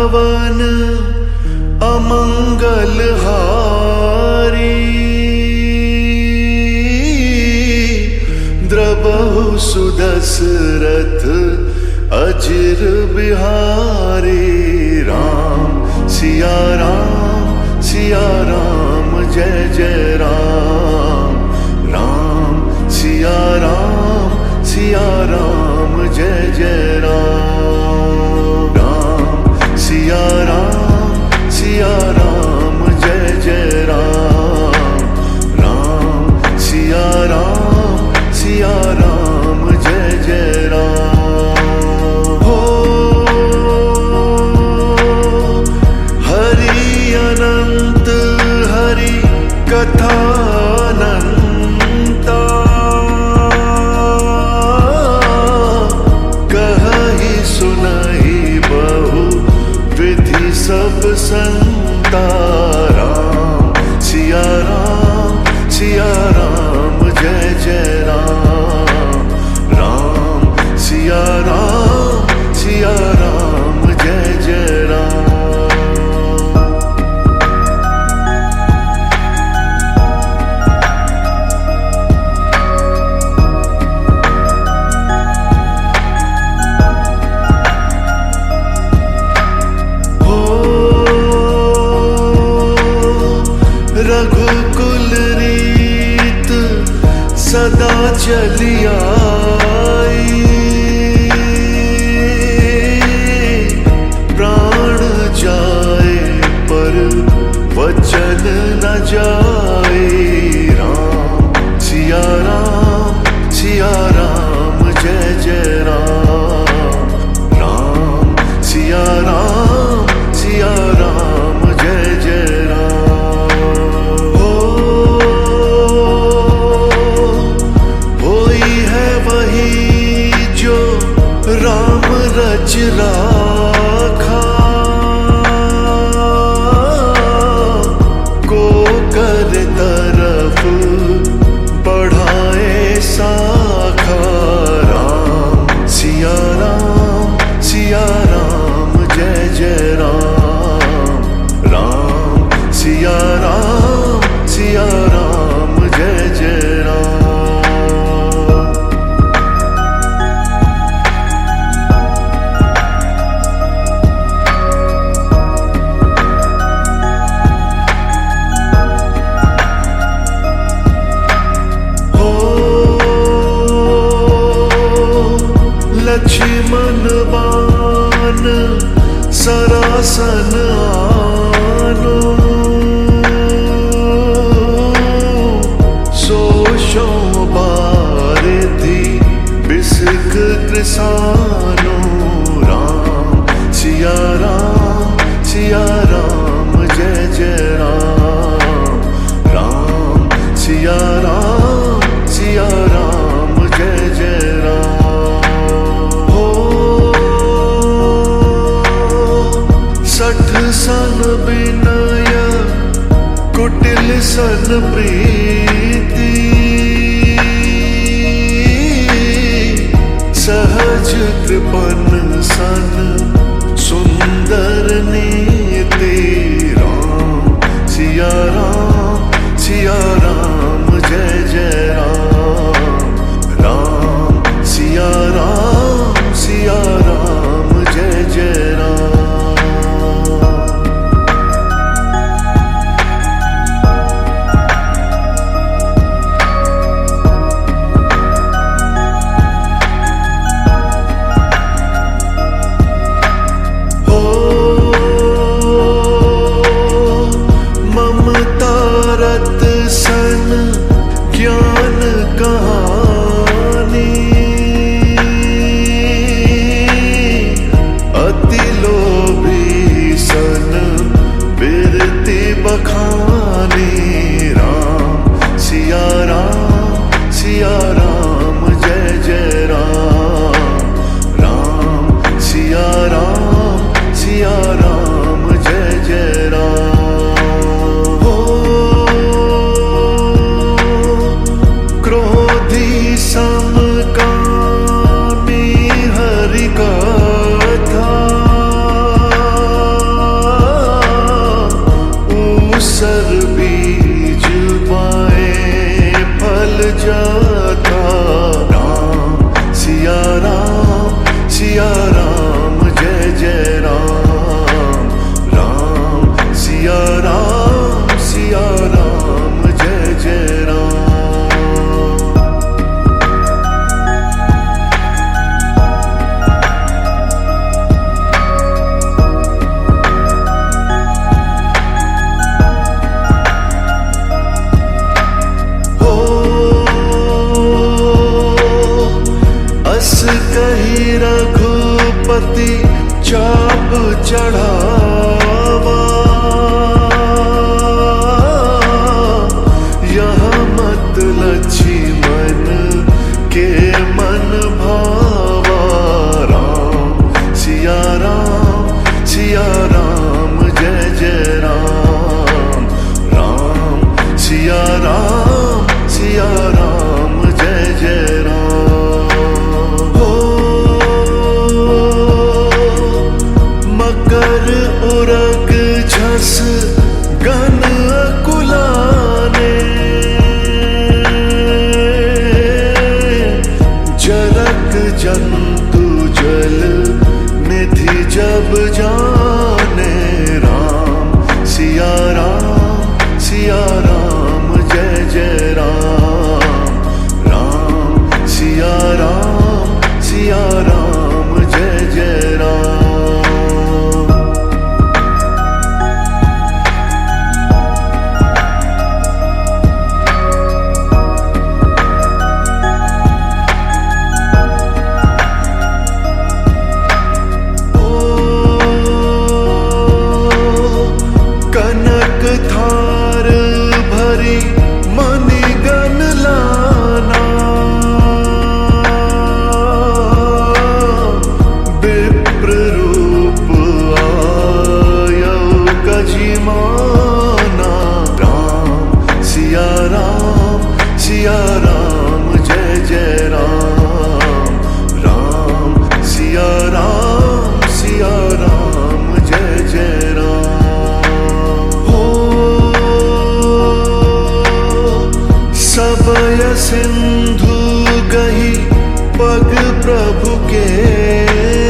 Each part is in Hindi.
भवन अमंगल हारी, द्रबहु सुदशरथ अजिर बिहारी। राम सिया राम जय जय राम, राम सिया राम जय जय राम, राम सिया राम जय जय राम, राम सिया राम जय जय राम। हो हरि अनंत हरि कथा अनंता, कहि सुनहि बहु विधि सब संता। राम सिया राम जय जय राम, राम सिया राम जय जय राम। रघुकुल रीत सदा चली आई, प्राण जाए पर वचन न जाए। राम सिया राम जय जय राम, राम सिया राम जय जय राम। होई है वही जो राम रच राखा, को कर तरफ बढ़ाए शाखा। राम सिया राम जय जय राम, राम सिया राम जय जय राम। लक्ष्मण बाण सरासन आनो, सोशो बारिधि बिसक कृसानो। राम सिया राम जय जय राम, राम सिया राम जय जय राम। हो सठ सन विनय कुटिल सन प्रीति, सहज कृपन सन सुंदर नीति। राम सिया राम जय जय राम, राम सिया राम जय जय राम। चढ़ावा, यह मत लक्ष्मण के मन भावा। राम सिया राम जय जय राम, राम सिया राम जय जय राम। हो मकर उरग झस गन अकुलाने, जरक जंतु जल निधि जब जाने। राम सिया राम जय जय राम, राम सिया राम जय जय राम। थार भरी मणिगण लाना, विप्र रूप आयो गजिमाना। राम सिया राम जय जय राम, राम सिया राम जय जय राम। सबय सिंधु गही पग प्रभु के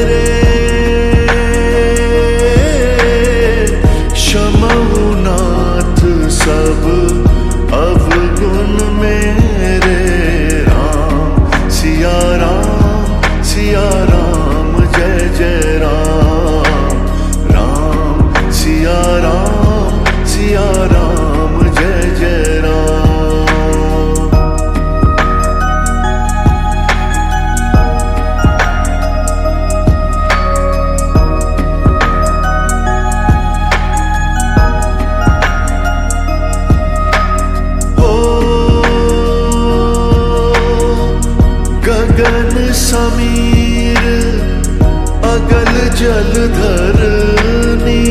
रे, क्षमहु नाथ सब अवगुण मेरे। राम सिया राम जय जय राम, राम सिया राम जय जय राम। गगन समीर अगल जलधरनी,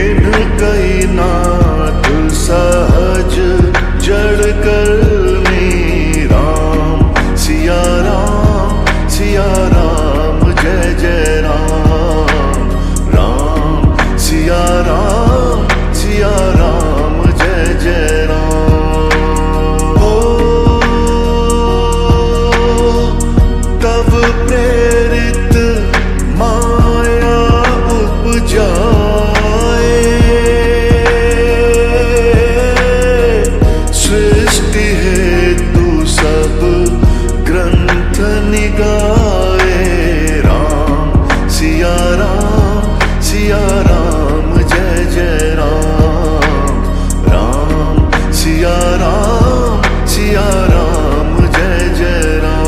इन कई नाथ सहज जड़ करनी। राम सिया राम जय जय राम, राम सिया राम जय जय राम। तब प्रेरित माया उपजाए, सृष्टि हेतु सब ग्रंथ निगाए। राम सिया राम जय जय राम, राम सिया राम जय जय राम।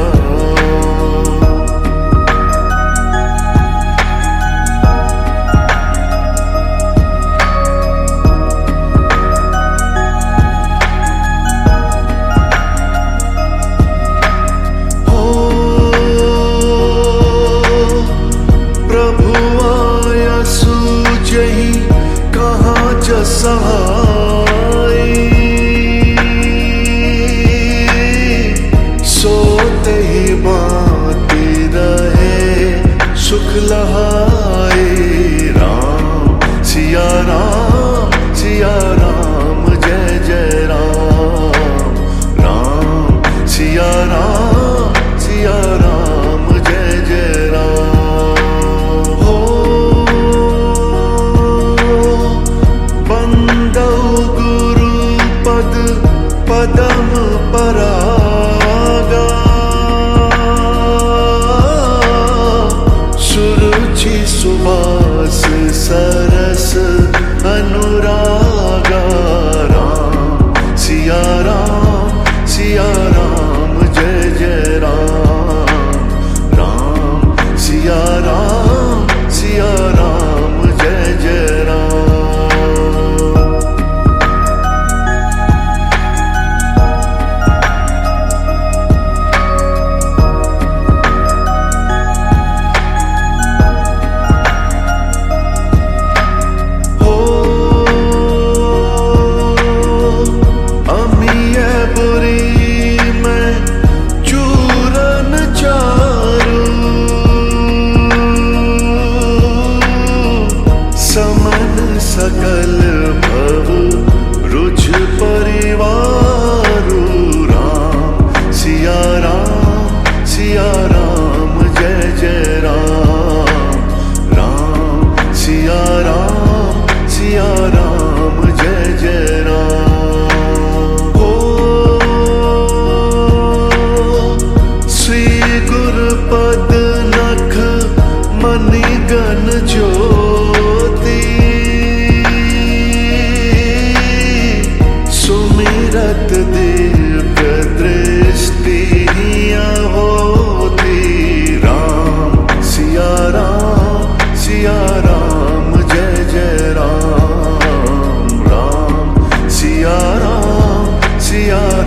प्रभु आया सूझहि कहाँ जसहाई, सोते ही बाती रहे सुख लहाए। राम सिया राम जय जय राम, राम सिया राम जय जय राम। हो बंदौ गुरु पद पदम परागा, सुरुचि सुबास सरस अनुरागा। राम सिया राम जय जय राम, राम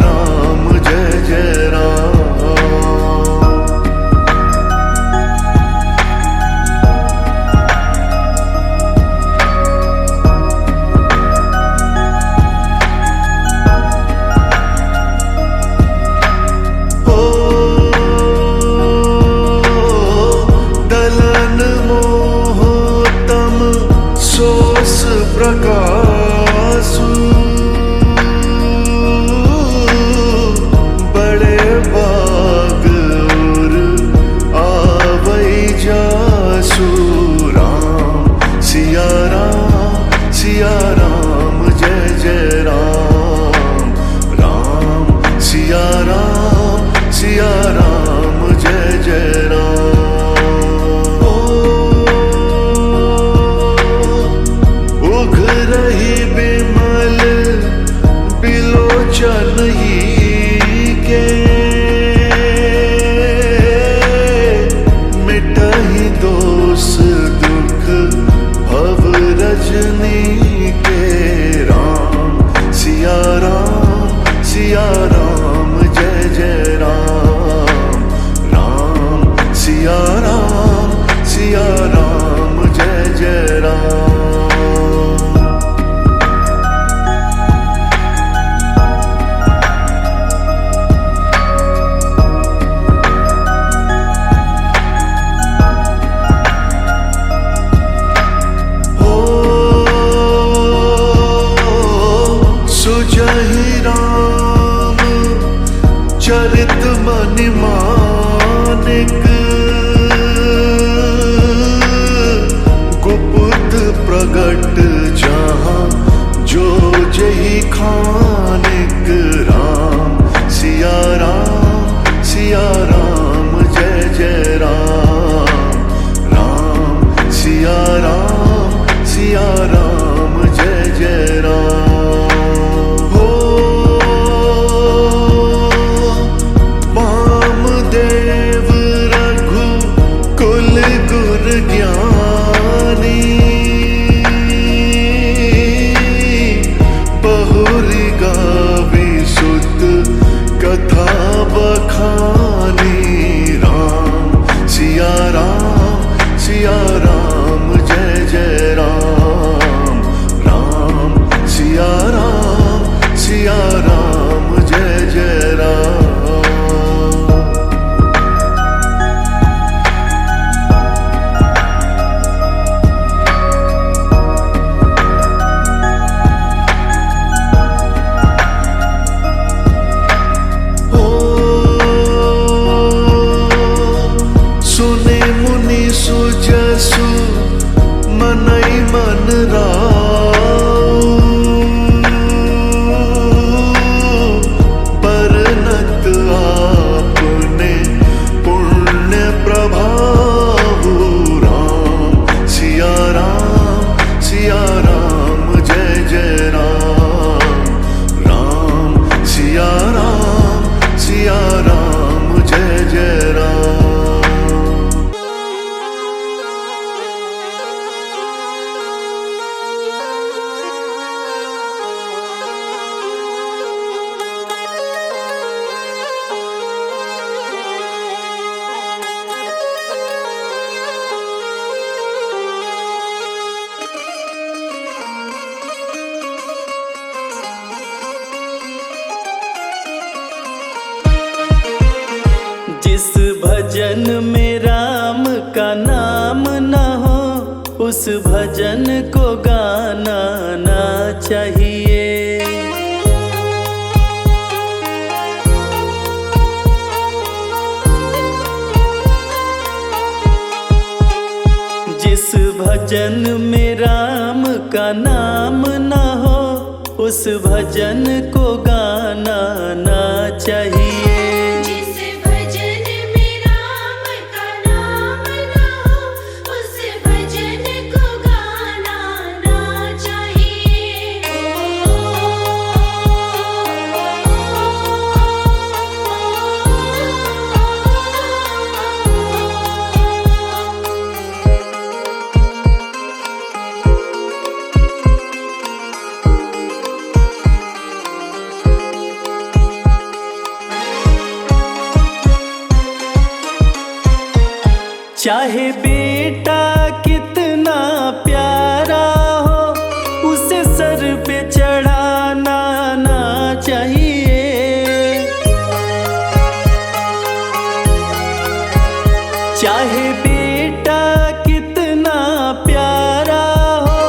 राम जय जय राम। प्रकाशु बड़े बाग और आवै जासु। राम सिया राम जय जय राम। राम सिया राम जय जय राम। रही बिमल बिलोचन ही के मिटहि दोष दुख भव रजनी के। राम सिया राम जय जय राम। राम सिया राम जय जय राम। सुजहि राम चरित मनि मानिक। गुप्त प्रगट जहाँ जो जही खानिक। राम सिया राम जय जय राम। राम सिया राम जय जय राम। ज्ञानी बहुरी गावी सुत कथा बखानी। राम सिया राम जय जय राम। राम सिया राम जय जय राम। सुजसु मनई मन राउ। परनत आपने पुण्य प्रभावु। राम सिया राम जय जय राम। राम सिया राम जय जय राम। जिस भजन में राम का नाम न हो उस भजन को गाना ना चाहिए। जिस भजन में राम का नाम न हो उस भजन को गाना ना चाहिए। चाहे बेटा कितना प्यारा हो, उसे सर पे चढ़ाना ना चाहिए। चाहे बेटा कितना प्यारा हो,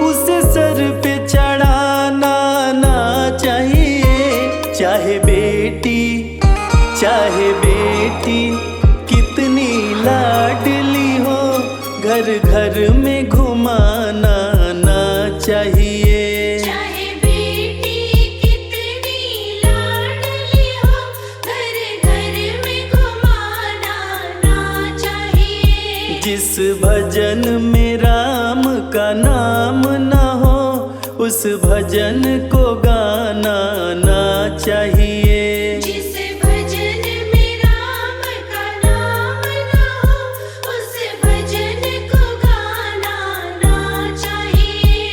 उसे सर पे चढ़ाना ना चाहिए। चाहे बेटी कितनी लाडली हो, घर घर में घुमाना ना चाहिए। चाहे बेटी कितनी लाडली हो, घर घर में घुमाना ना चाहिए। जिस भजन में राम का नाम ना हो, उस भजन को गाना ना चाहिए। जिस भजन में राम का नाम ना हो, उस भजन को गाना ना चाहिए।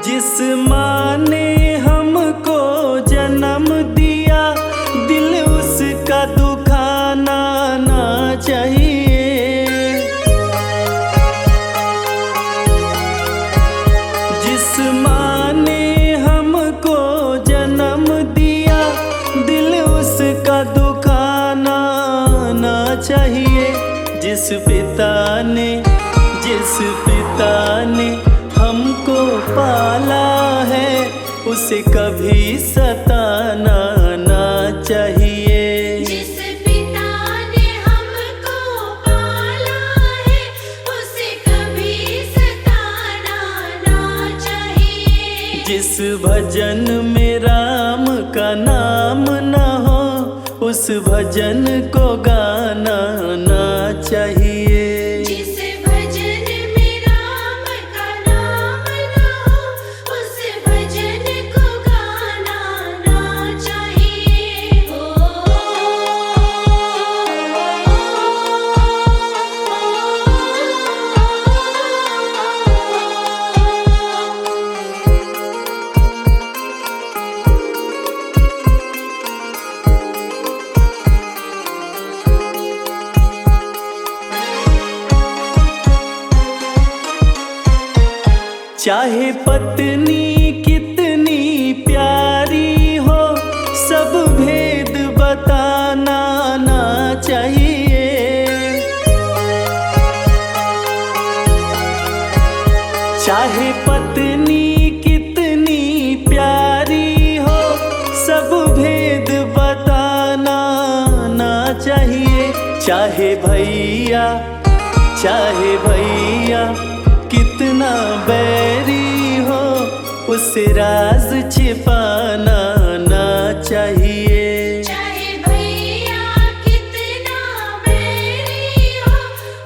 जिस माँ ने हमको जन्म दिया, दिल उसका दुखाना ना चाहिए। जिस माँ ने हमको जन्म दिया, दिल उसका दुखाना ना चाहिए। जिस पिता ने हमको पाला है, उसे कभी सताना ना चाहिए। जिस पिता ने हमको पाला है, उसे कभी सताना ना चाहिए। जिस भजन में राम का नाम ना हो, उस भजन को गाना ना चाहिए। जिस भजन में राम का नाम ना हो, उस भजन को गाना ना चाहिए। चाहे पत्नी कितनी प्यारी हो, सब भेद बताना ना चाहिए। चाहे पत्नी कितनी प्यारी हो, सब भेद बताना ना चाहिए। चाहे भैया कितना बैरी हो, उसे राज छिपाना ना चाहिए। चाहे भैया कितना बैरी हो,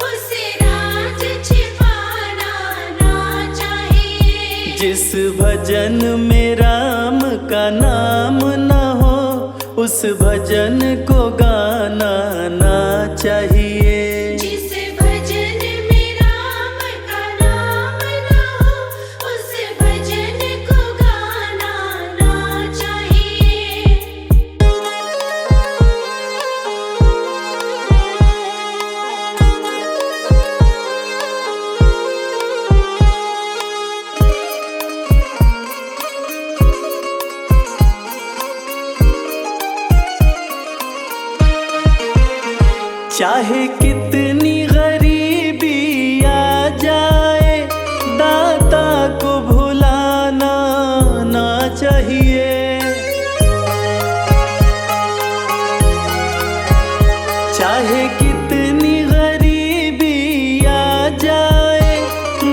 उसे राज छिपाना ना चाहिए। जिस भजन में राम का नाम ना हो, उस भजन को गाना ना चाहिए। जिस भजन में राम का नाम ना हो, उस भजन को गाना ना चाहिए। चाहे कितनी गरीबी आ जाए, दाता को भुलाना ना चाहिए। चाहे कितनी गरीबी आ जाए,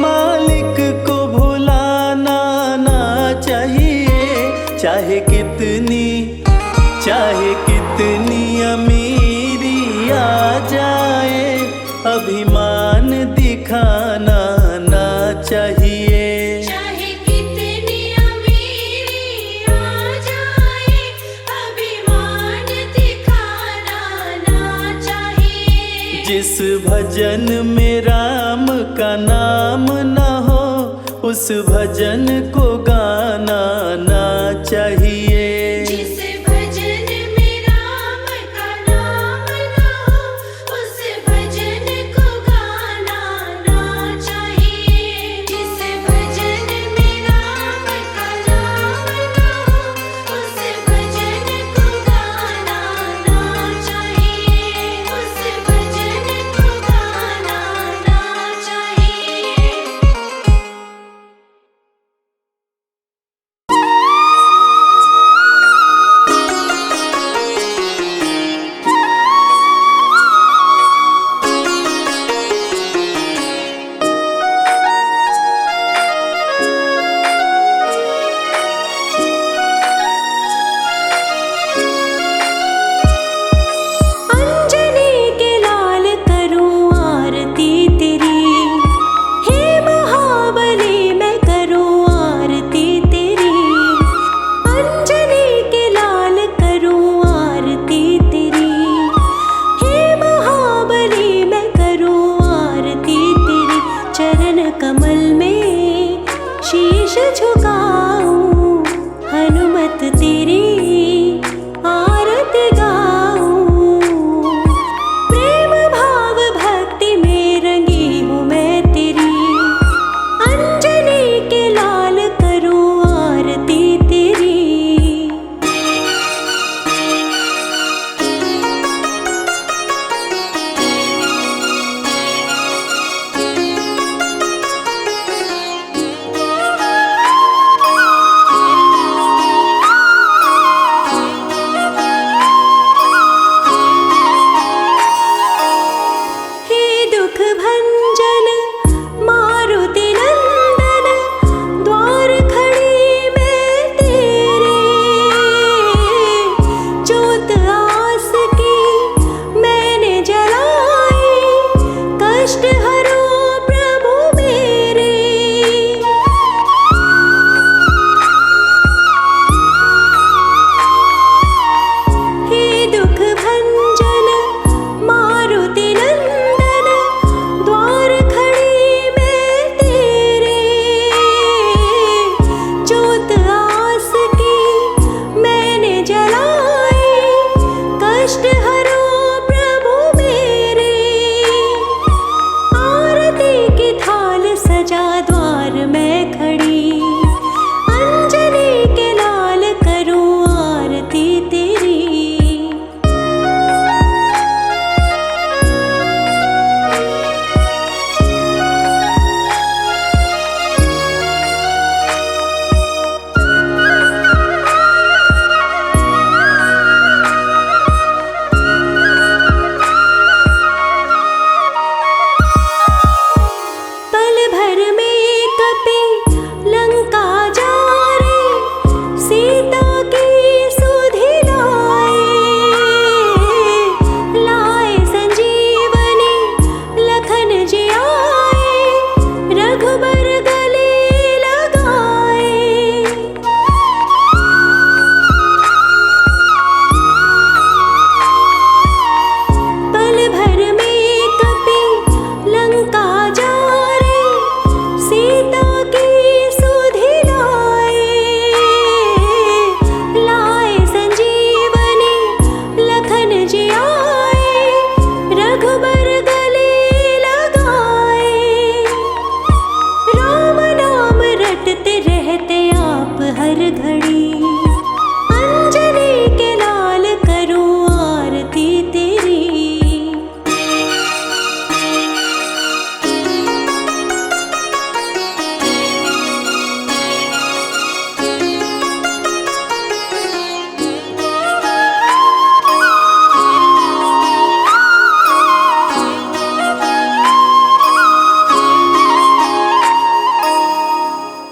मालिक को भुलाना ना चाहिए। चाहे कितनी अमीरी आ जाए, अभिमान दिखाना ना चाहिए। चाहे कितनी अमीरी आ जाए, अभिमान दिखाना जिस भजन में राम का नाम न हो उस भजन को गाना ना चाहिए। जिस भजन में राम का नाम ना हो उस भजन को गाना ना चाहिए। जिस भजन में राम का नाम ना हो उस भजन को गाना ना चाहिए। उस भजन को गाना ना चाहिए। अंजनी के लाल करूं आरती तेरी, हे महाबली मैं करूं आरती तेरी। अंजनी के लाल करूं आरती तेरी, हे महाबली मैं करूं आरती तेरी। चरण कमल में शीश झुकाऊं, हनुमत तेरी आरती गाऊं। प्रेम भाव भक्ति में रंगी हूँ मैं तेरी, अंजनी के लाल करूं आरती तेरी। हे दुख भंजन मारुति नंदन, द्वार खड़ी मैं तेरे। जोत आस की मैंने जलाई, कष्ट हरो प्रभु मेरे। हे दुख भंजन मारुति नंदन, द्वार खड़ी मैं तेरे। जोत आस की मैंने जलाई, कष्ट हरो प्रभु मेरे। आरती की थाल सजा द्वार मैं खड़ी, अंजनी के लाल करूं आरती तेरी। पल भर में कपि लंका जा रे, सीता की सुधि लाए। लाए संजीवनी लखन जी आए, रघुबर गले लगाए। पल भर में कपि लंका जा रे, सीता की सुधि लाए। लाए संजीवनी लखन जी आए, रघुबर गले लगाए। राम नाम रटते रहते आप हर घड़ी, अंजनी के लाल करूं आरती तेरी।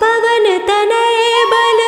पवन तनय बल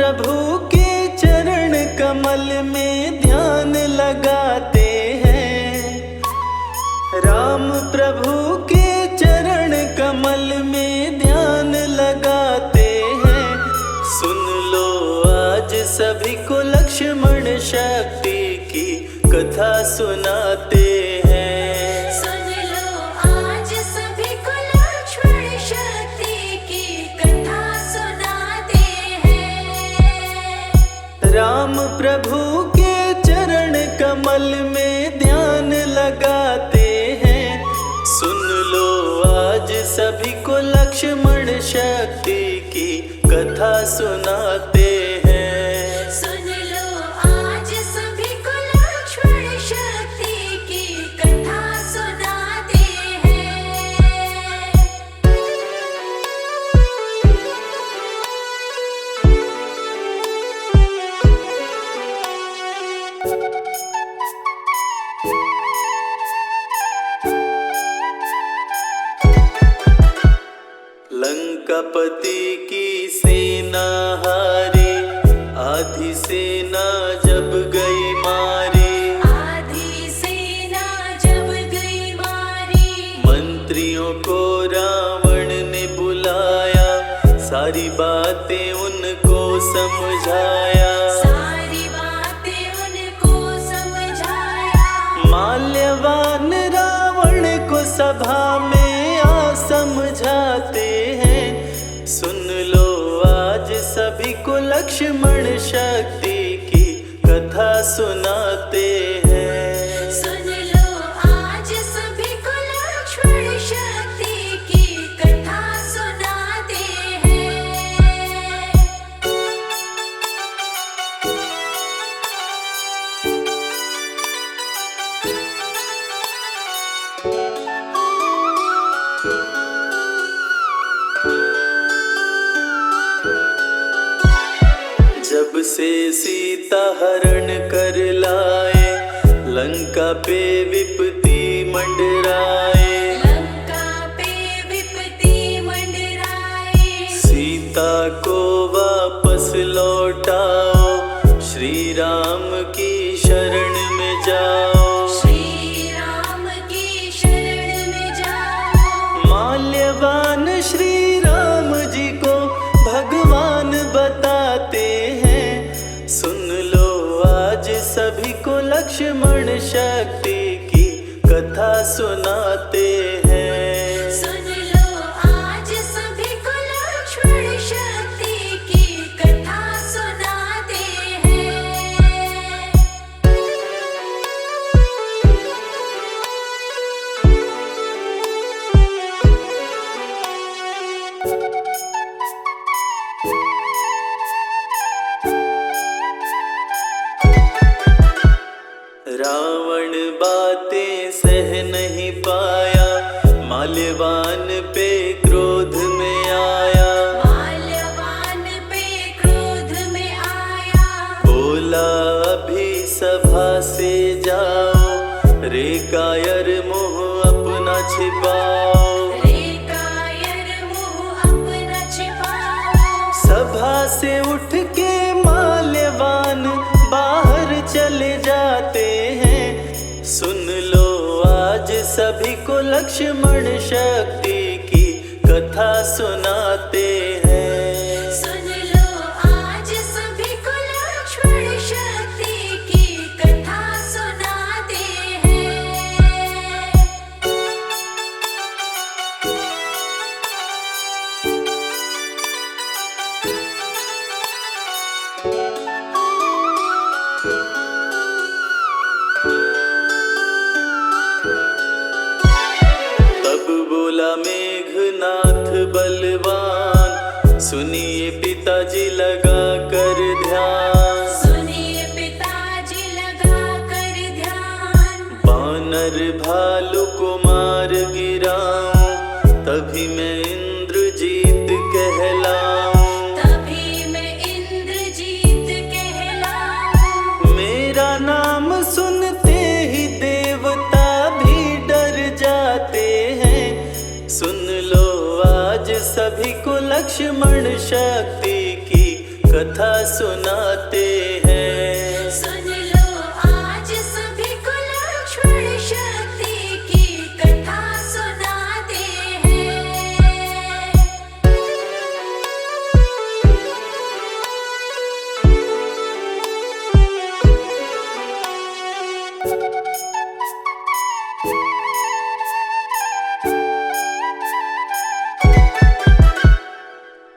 प्रभु के चरण कमल में ध्यान लगाते हैं। राम प्रभु के चरण कमल में ध्यान लगाते हैं। सुन लो आज सभी को लक्ष्मण शक्ति की कथा सुनाते हैं। सुन लो आज सभी को लक्ष्मण शक्ति की कथा सुनाते हैं। राम प्रभु के चरण कमल में ध्यान लगाते हैं। सुन लो आज सभी को लक्ष्मण शक्ति की कथा सुनाते हैं। सुन लो आज सभी को लक्ष्मण शक्ति की कथा सुनाते हैं। लंकापति की सेना हारी, आधी सेना जब गई मारी। आधी सेना जब गई मारी, मंत्रियों को रावण ने बुलाया, सारी बातें उनको समझाया। सारी बातें उनको समझाया। माल्यवान रावण को सभा में आ समझाते हैं। सुन लो आज सभी को लक्ष्मण शक्ति की कथा सुनाते हैं। सुन लो आज सभी को लक्ष्मण शक्ति की कथा सुनाते हैं। जब से सीता हरण कर लाए, लंका पे विपत्ति मंडराए। लंका पे विपत्ति मंडराए। सीता को वापस लौटाओ, श्री राम की शरण में जाओ। श्री राम की शरण में जाओ। माल्यवान श्री राम जी को भगवान बताते हैं। सुन लो आज सभी को लक्ष्मण शक्ति की कथा सुनाते हैं। सुन लो आज सभी को लक्ष्मण शक्ति की कथा सुनाते हैं। रावण बातें सह नहीं पाया, माल्यवान पे क्रोध में आया। माल्यवान पे क्रोध में आया। बोला अभी सभा से जाओ, रे कायर मुँह अपना छिपाओ। रे कायर मुँह अपना छिपाओ। सभा से उठ के माल्यवान बाहर चले जाते हैं। सुन लो आज सभी को लक्ष्मण शक्ति की कथा सुनाते हैं। सुन लो आज सभी को लक्ष्मण शक्ति की कथा सुनाते हैं। तब बोला मेघनाथ बलवान, सुनिए पिताजी लगा कर ध्यान। सुनिए पिताजी लगा कर ध्यान। बानर भालू को मार गिराऊं, तभी मैं इंद्रजीत कहलाऊं। तभी मैं इंद्रजीत कहलाऊं। मेरा नाम सुनते ही देवता भी डर जाते हैं। सुन लो आज सभी को लक्ष्मण शक्ति की कथा सुनाते हैं। सुन लो आज सभी को लक्ष्मण शक्ति की कथा सुनाते हैं।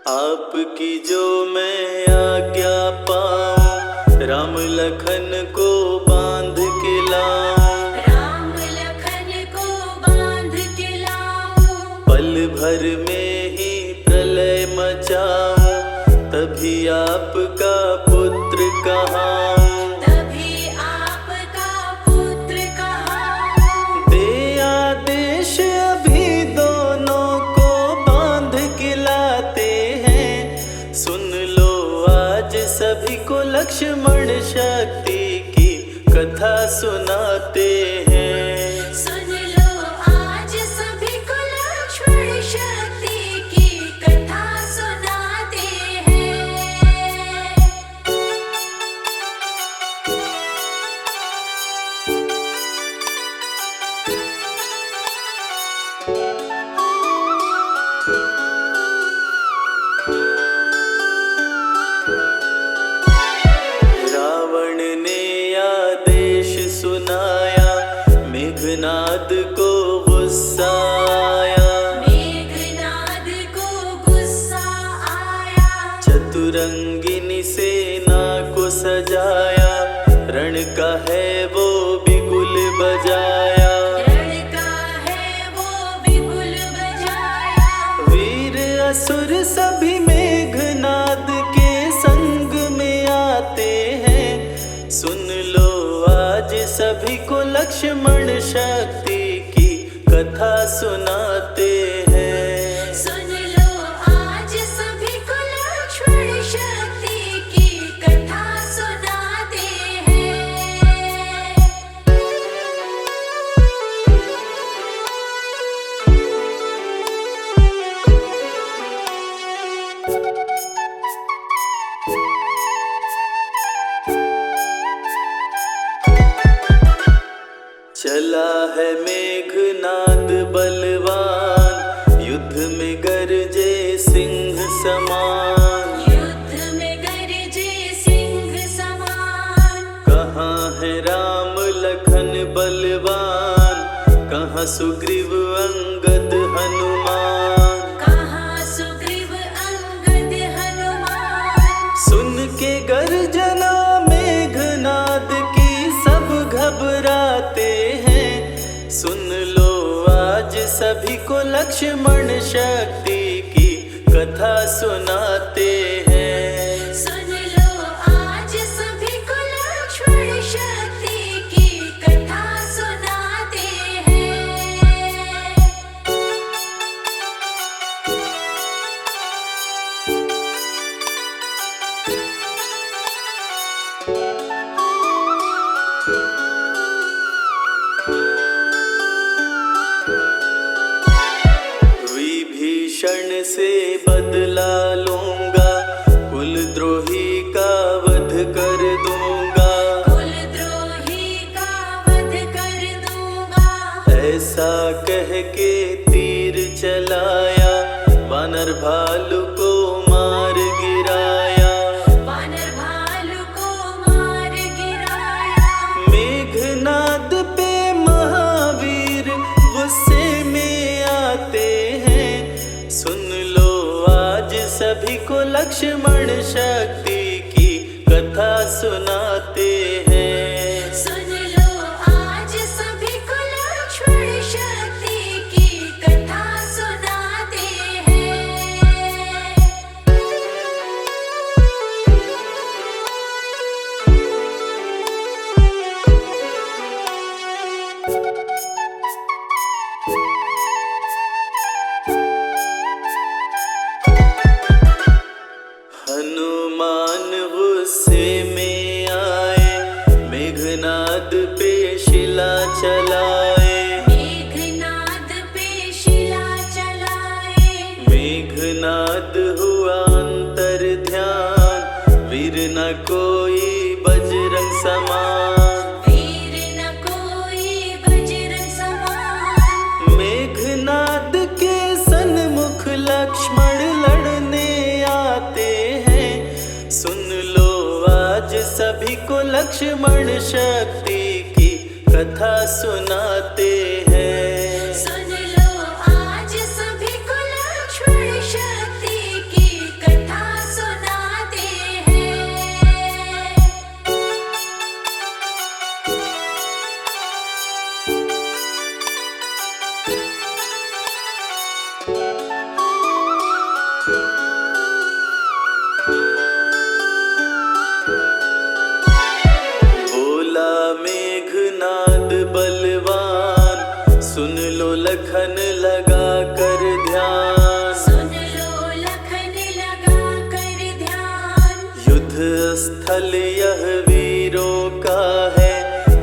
आपकी जो मैं आज्ञा पाऊं, राम लखन को बांध के लाऊं। राम लखन को बांध के लाऊं। पल भर में ही प्रलय मचाऊं, तभी आपका पुत्र कहाऊं। तभी आपका पुत्र कहाऊं। दे आदेश अभी दोनों को बांध के लाते हैं। सुन लो आज सभी को लक्ष्मण शक्ति की कथा सुनाते हैं। सुन लो आज सभी को लक्ष्मण शक्ति की कथा सुनाते हैं। रावण ने आदेश सुनाया, मेघनाद को गुस्सा आया। मेघनाद को गुस्सा आया। चतुरंगिनी सेना को सजाया, रण का है वो बिगुल बजाया। रण का है वो बिगुल बजाया। वीर असुर सभी मेघनाद के संग में आते हैं। सुन लो आज सभी को लक्ष्मण शक्ति की कथा सुनाते हैं। सुन लो आज सभी को लक्ष्मण शक्ति की कथा सुनाते हैं। चला है मेघनाद बलवान, युद्ध में गरजे सिंह समान। युद्ध में गरजे सिंह समान। कहाँ है राम लखन बलवान, कहाँ सुग्रीव अंगद हनुमान। कहाँ सुग्रीव अंगद हनुमान। सुन के गर्जना मेघनाद की सब घबराते हैं। सुन लो आज सभी को लक्ष्मण शक्ति की कथा सुनाते हैं। सुन लो आज सभी को लक्ष्मण शक्ति की कथा सुनाते हैं। विभीषण से बदला लूंगा, कुलद्रोही का वध कर दूंगा। कुलद्रोही का वध कर दूंगा। ऐसा कह के तीर चलाया, वानर भालू को मार गिराया। वानर भालू को मार गिराया। मेघनाद पे महावीर गुस्से में आते हैं। सुन लो आज सभी को लक्ष्मण शक्ति की कथा सुनाते हैं। सुन लो आज सभी को लक्ष्मण शक्ति की कथा सुनाते हैं। हनुमान गुस्से में आए, मेघनाद पे शिला चलाए। मेघनाद पे शिला चलाए। मेघनाद हुआ अंतर ध्यान, लक्ष्मण शक्ति की कथा सुनाते हैं। सुन लो आज सभी को लक्ष्मण शक्ति की कथा सुनाते हैं। बोला मेघनाद बलवान, सुन लो लखन लगा कर ध्यान। सुन लो लखन लगा कर ध्यान। युद्ध स्थल यह वीरों का है,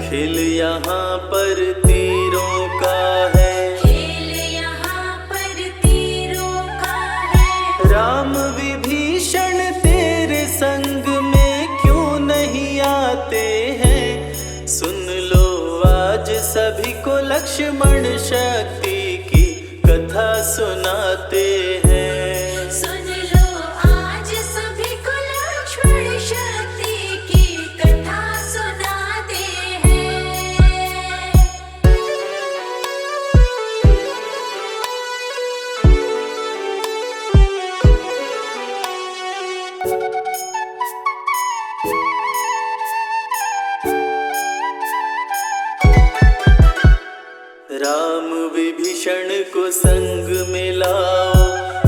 खेल यहाँ पर तीरों का है। खेल यहाँ पर तीरों का है। राम विभीषण तेरे संग में क्यों नहीं आते हैं? सुन लो आज सभी को लक्ष्मण शक्ति की कथा सुनाते हैं। सुन लो आज सभी को लक्ष्मण शक्ति की कथा सुनाते हैं। राम विभीषण को संग में लाओ,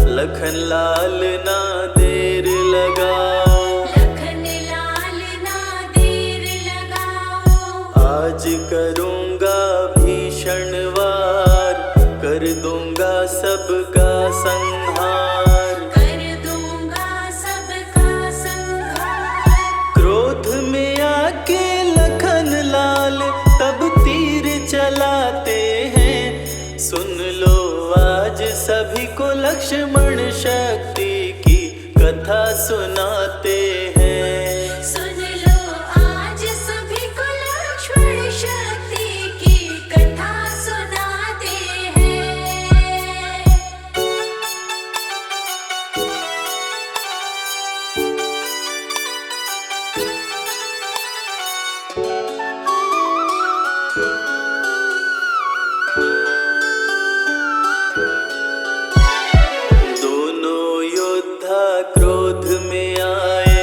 लखन लाल ना देर लगाओ। लखन लाल ना देर लगाओ। आज करूँगा भीषण वार, कर दूंगा सबका संहार। कर दूंगा सबका संहार। क्रोध में आके लखन लाल तब तीर चलाते हैं। सुन लो आज सभी को लक्ष्मण शक्ति की कथा सुनाते हैं। सुन लो आज सभी को लक्ष्मण शक्ति की कथा सुनाते हैं। दोनों योद्धा क्रोध में आए,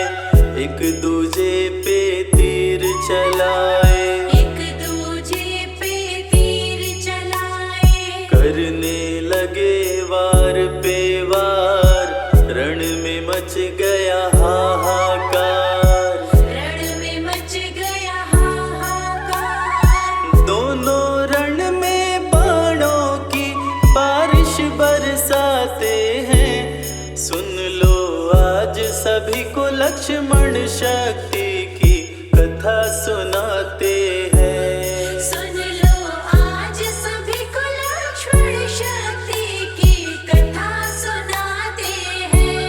एक दूजे पे तीर चलाए। एक दूजे पे तीर चलाए। करने लगे वार पे वार, रण में मच गया हाहाकार। रण में मच गया हाहाकार। दोनों रण में बाणों की बारिश बरसाते हैं। सुन लो आज सभी को लक्ष्मण शक्ति की कथा सुनाते हैं। सुन लो आज सभी को लक्ष्मण शक्ति की कथा सुनाते हैं।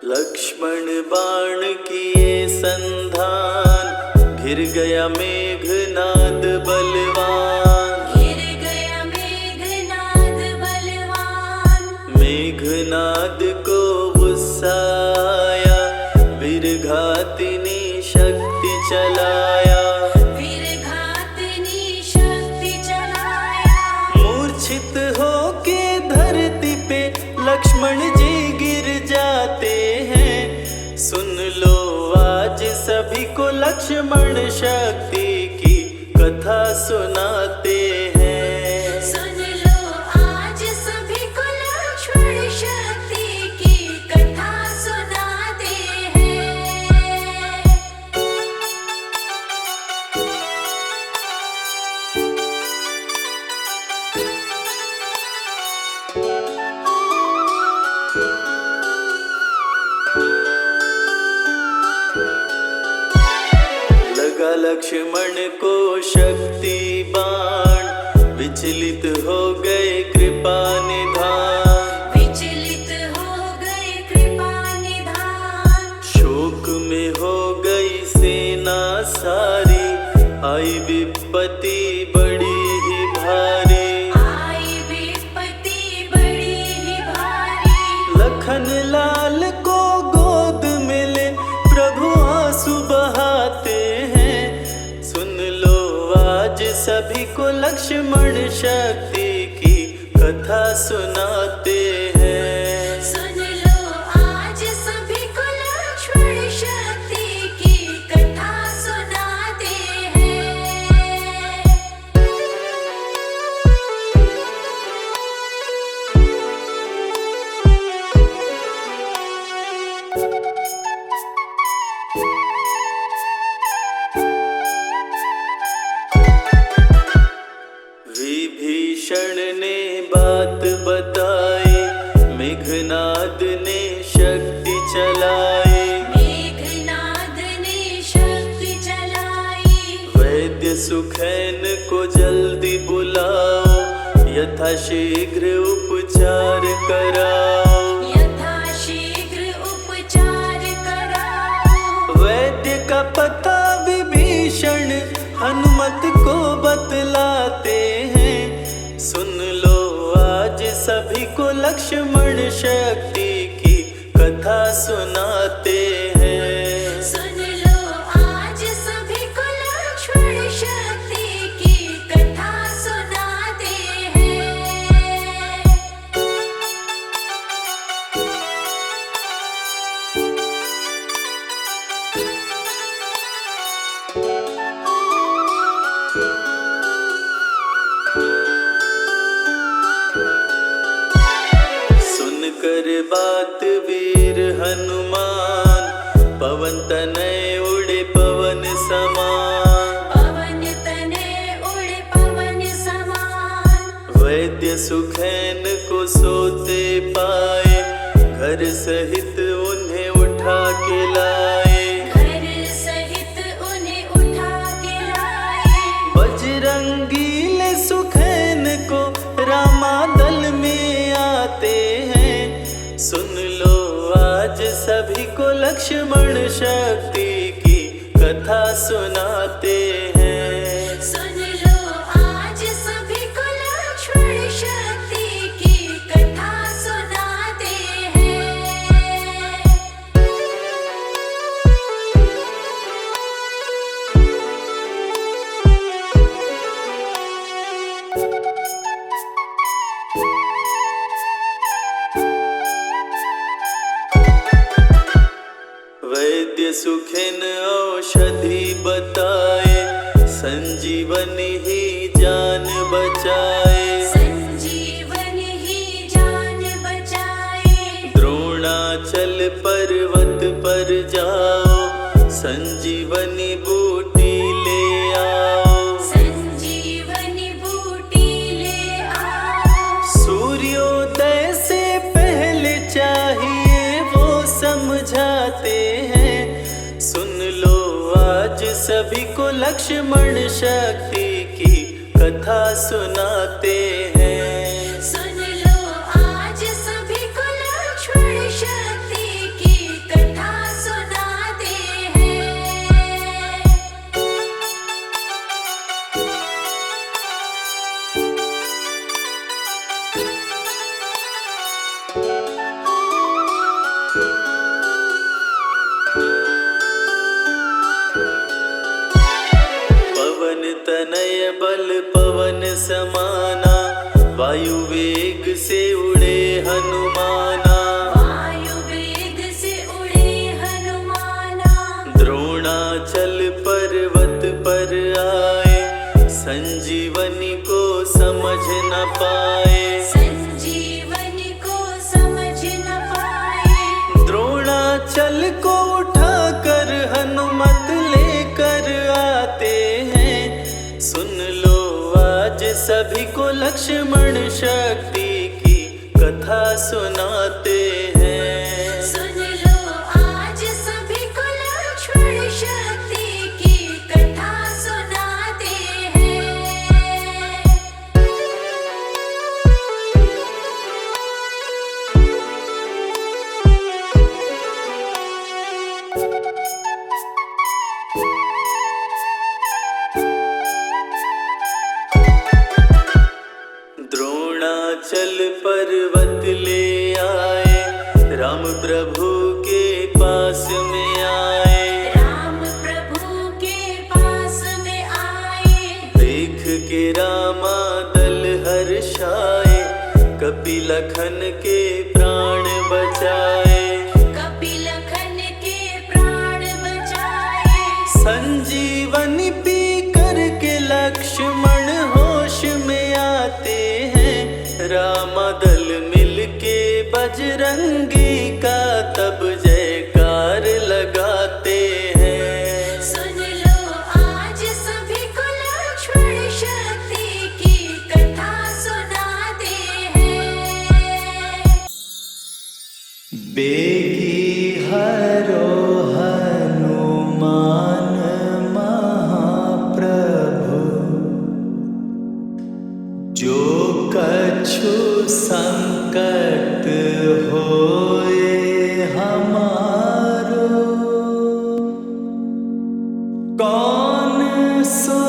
लक्ष्मण बाण किए संधान, घिर गया मेघनाद बलवान। घिर गया मेघनाद बलवान। मेघनाद को गुस्सा आया, वीरघातिनी शक्ति चलाया। वीरघातिनी शक्ति चलाया। मूर्छित होके धरती पे लक्ष्मण जी गिर जाते हैं। सुन लो आज सभी को लक्ष्मण शक्ति की कथा सुनाते हैं। सुन लो आज सभी को लक्ष्मण शक्ति की कथा सुनाते हैं। लगा लक्ष्मण को शक्ति बाण, विचलित हो गए कृपा निधान। विचलित हो गए कृपा निधान। शोक में हो गई को लक्ष्मण शक्ति की कथा सुनाते हैं। सुन लो आज सभी को लक्ष्मण शक्ति की कथा सुनाते हैं। विभीषण ने बात बताई, मेघनाद ने शक्ति चलाई। मेघनाद ने शक्ति चलाई। वैद्य सुखैन को जल्दी बुलाओ, यथाशीघ्र उपचार कराओ। यथाशीघ्र उपचार कराओ। वैद्य का पता विभीषण हनुमत को बतलाते हैं। सुन लो आज सभी को लक्ष्मण शक्ति की कथा सुनाते हैं। सुन लो आज सभी को लक्ष्मण शक्ति की कथा सुनाते हैं। सुनकर बात वीर हनुमान, पवन तनय उड़े पवन समान। पवन तने उड़े पवन समान। वैद्य सुखैन को सोते पाए, घर सहित उन्हें उठा के लाए। घर सहित उन्हें उठा के लाए। बजरंगीले सुखैन को रामादल में आते हैं। सुन लो आज सभी को लक्ष्मण शक्ति की कथा सुनाते हैं। सुन लो आज सभी को लक्ष्मण शक्ति की कथा सुनाते हैं। वैद्य सुखिन औषधि बताए, संजीवनी ही जान बचाए। संजीवन ही जान बचाए। द्रोणाचल पर्वत पर जाओ, संजीवनी बूटी ले आओ। संजीवनी बूटी ले आओ। सूर्योदय से पहले चाहिए वो समझाते हैं। सुन लो आज सभी को लक्ष्मण शक्ति की कथा सुनाते हैं। सुन लो आज सभी को लक्ष्मण शक्ति की कथा सुनाते हैं। पवन तनय बल पवन समाना, वायु वेग से उड़े हनुमाना। वायु वेग से उड़े हनुमाना। द्रोणाचल पर्वत पर आए, संजीवनी को समझ न पाए। संजीवनी को समझ न पाए। द्रोणाचल को उठाकर हनुमत लेकर आते हैं। सुन लो आज सभी को लक्ष्मण शक्ति की कथा सुनाते हैं। सुन लो आज सभी को लक्ष्मण शक्ति की कथा सुनाते हैं। द्रोणाचल पर्वत ले आए, लखन के प्राण बचाए, कपिलखन के प्राण बचाए। संजीवनी पी करके लक्ष्मण होश में आते हैं, रामदल मिलके बजरंगी का तब जयकार लगाते हैं। सुन लो आज सभी को लक्ष्मण शक्ति की कथा सुनाते हैं। बेगी हरो हनुमान महाप्रभु, जो कछु संकट होए हमारो, कौन सो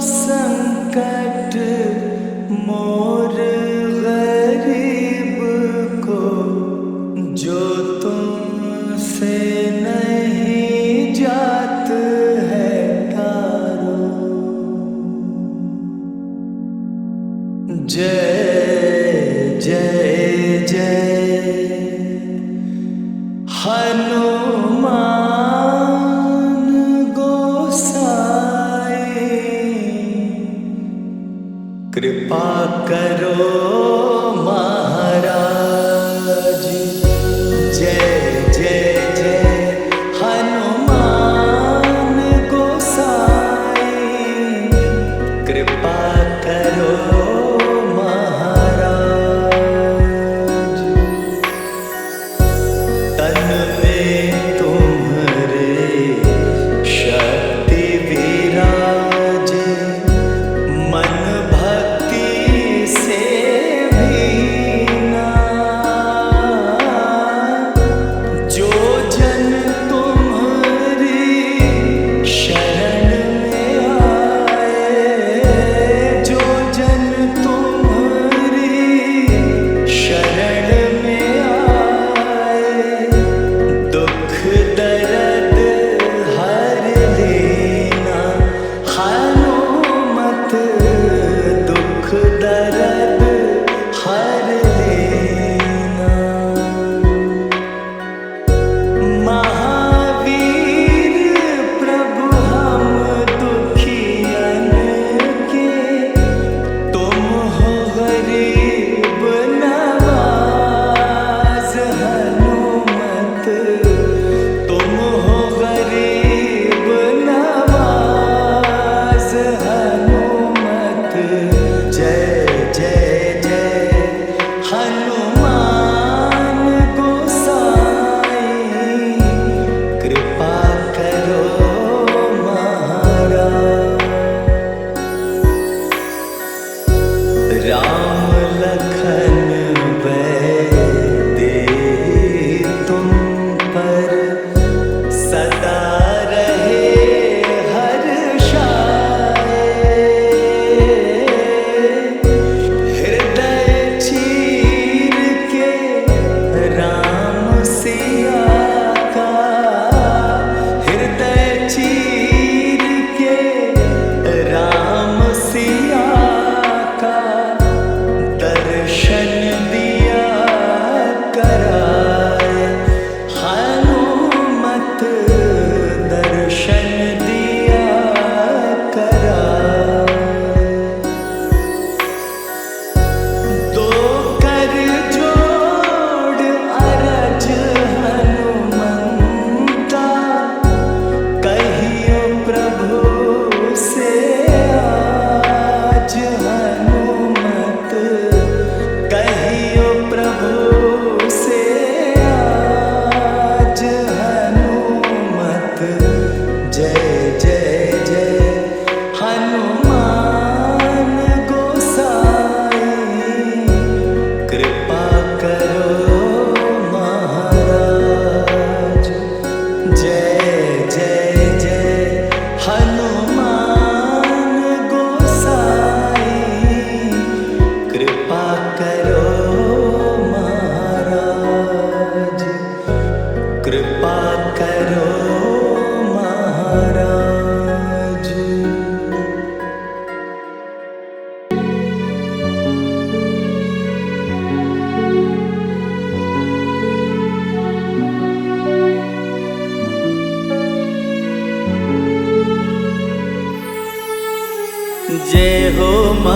संकट मोर गरीब को, जो तुमसे नहीं जात है तारो। जय जय जय हनुमान गोसाई, कृपा करो महाराज। जय जय जय हनुमान गोसाई, कृपा करो महाराज। तन में तुम्हारे शक्ति विराजे, मन भक्ति से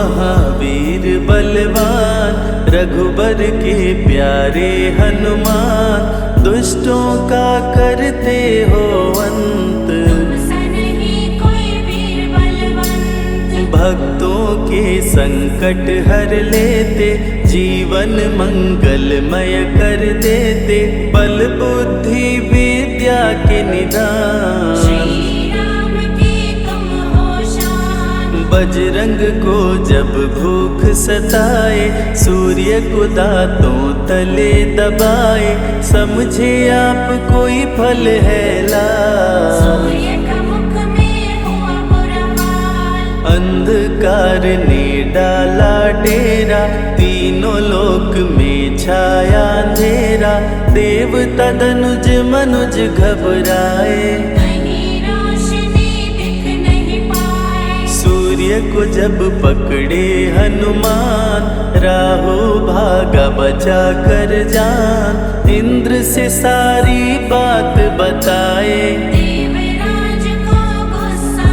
महावीर बलवान, रघुबर के प्यारे हनुमान, दुष्टों का करते हो अंत, तुमसा नहीं कोई वीर बलवंत। भक्तों के संकट हर लेते, जीवन मंगलमय कर देते, बल बुद्धि विद्या के निदान, श्री राम की तुम हो शान। बजरंग को जब भूख सताए, सूर्य को दांतों तले दबाए, समझे आप कोई फल है लाल, सूर्य का मुख में हुआ बुरा हाल। अंधकार ने डाला डेरा, तीनों लोक में छाया अंधेरा, देवता धनुज मनुज घबराए, कहीं रोशनी दिख नहीं पाए। सूर्य को जब पकड़े हनुमान, राहु भागा बचा कर जान, इंद्र से सारी बात बताए, देवराज को गुस्सा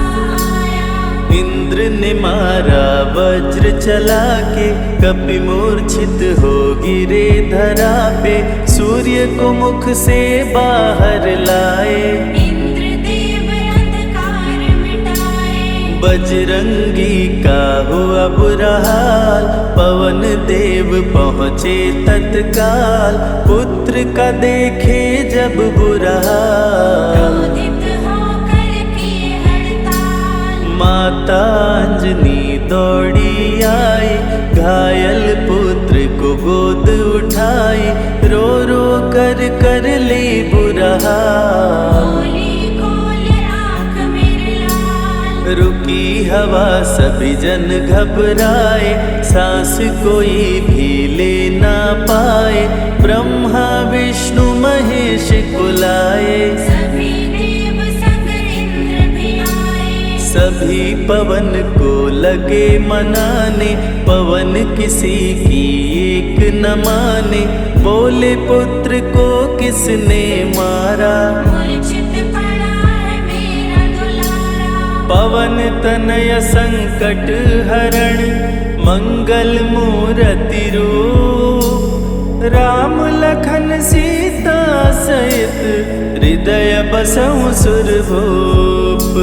आया। इंद्र ने मारा वज्र चला के, कपि मूर्छित हो गिरे धरा पे, सूर्य को मुख से बाहर लाए, इंद्रदेव अंधकार मिटाए। बजरंगी का हुआ बुरा हाल, पवन देव पहुँचे तत्काल, पुत्र का देखे जब बुरा हाल, क्रोधित होकर किए हड़ताल। माता अंजनी दौड़ी आई, घायल पुत्र को गोद उठाई, रो रो कर ली बुरा हाल, बोली खोल आँख मेरे लाल। रुकी हवा सभी जन घबराए, सांस कोई भी ले ना पाए, ब्रह्मा विष्णु महेश कुलाए, सभी देव संग इंद्र भी आए। सभी पवन को लगे मनाने, पवन किसी की एक न माने, बोले पुत्र को किसने मारा, मूर्छित पड़ा है मेरा दुलारा। पवन तनय संकट हरण, मंगल मूर्ति रूप, राम लखन सीता सहित, हृदय बसहु सुरभूप।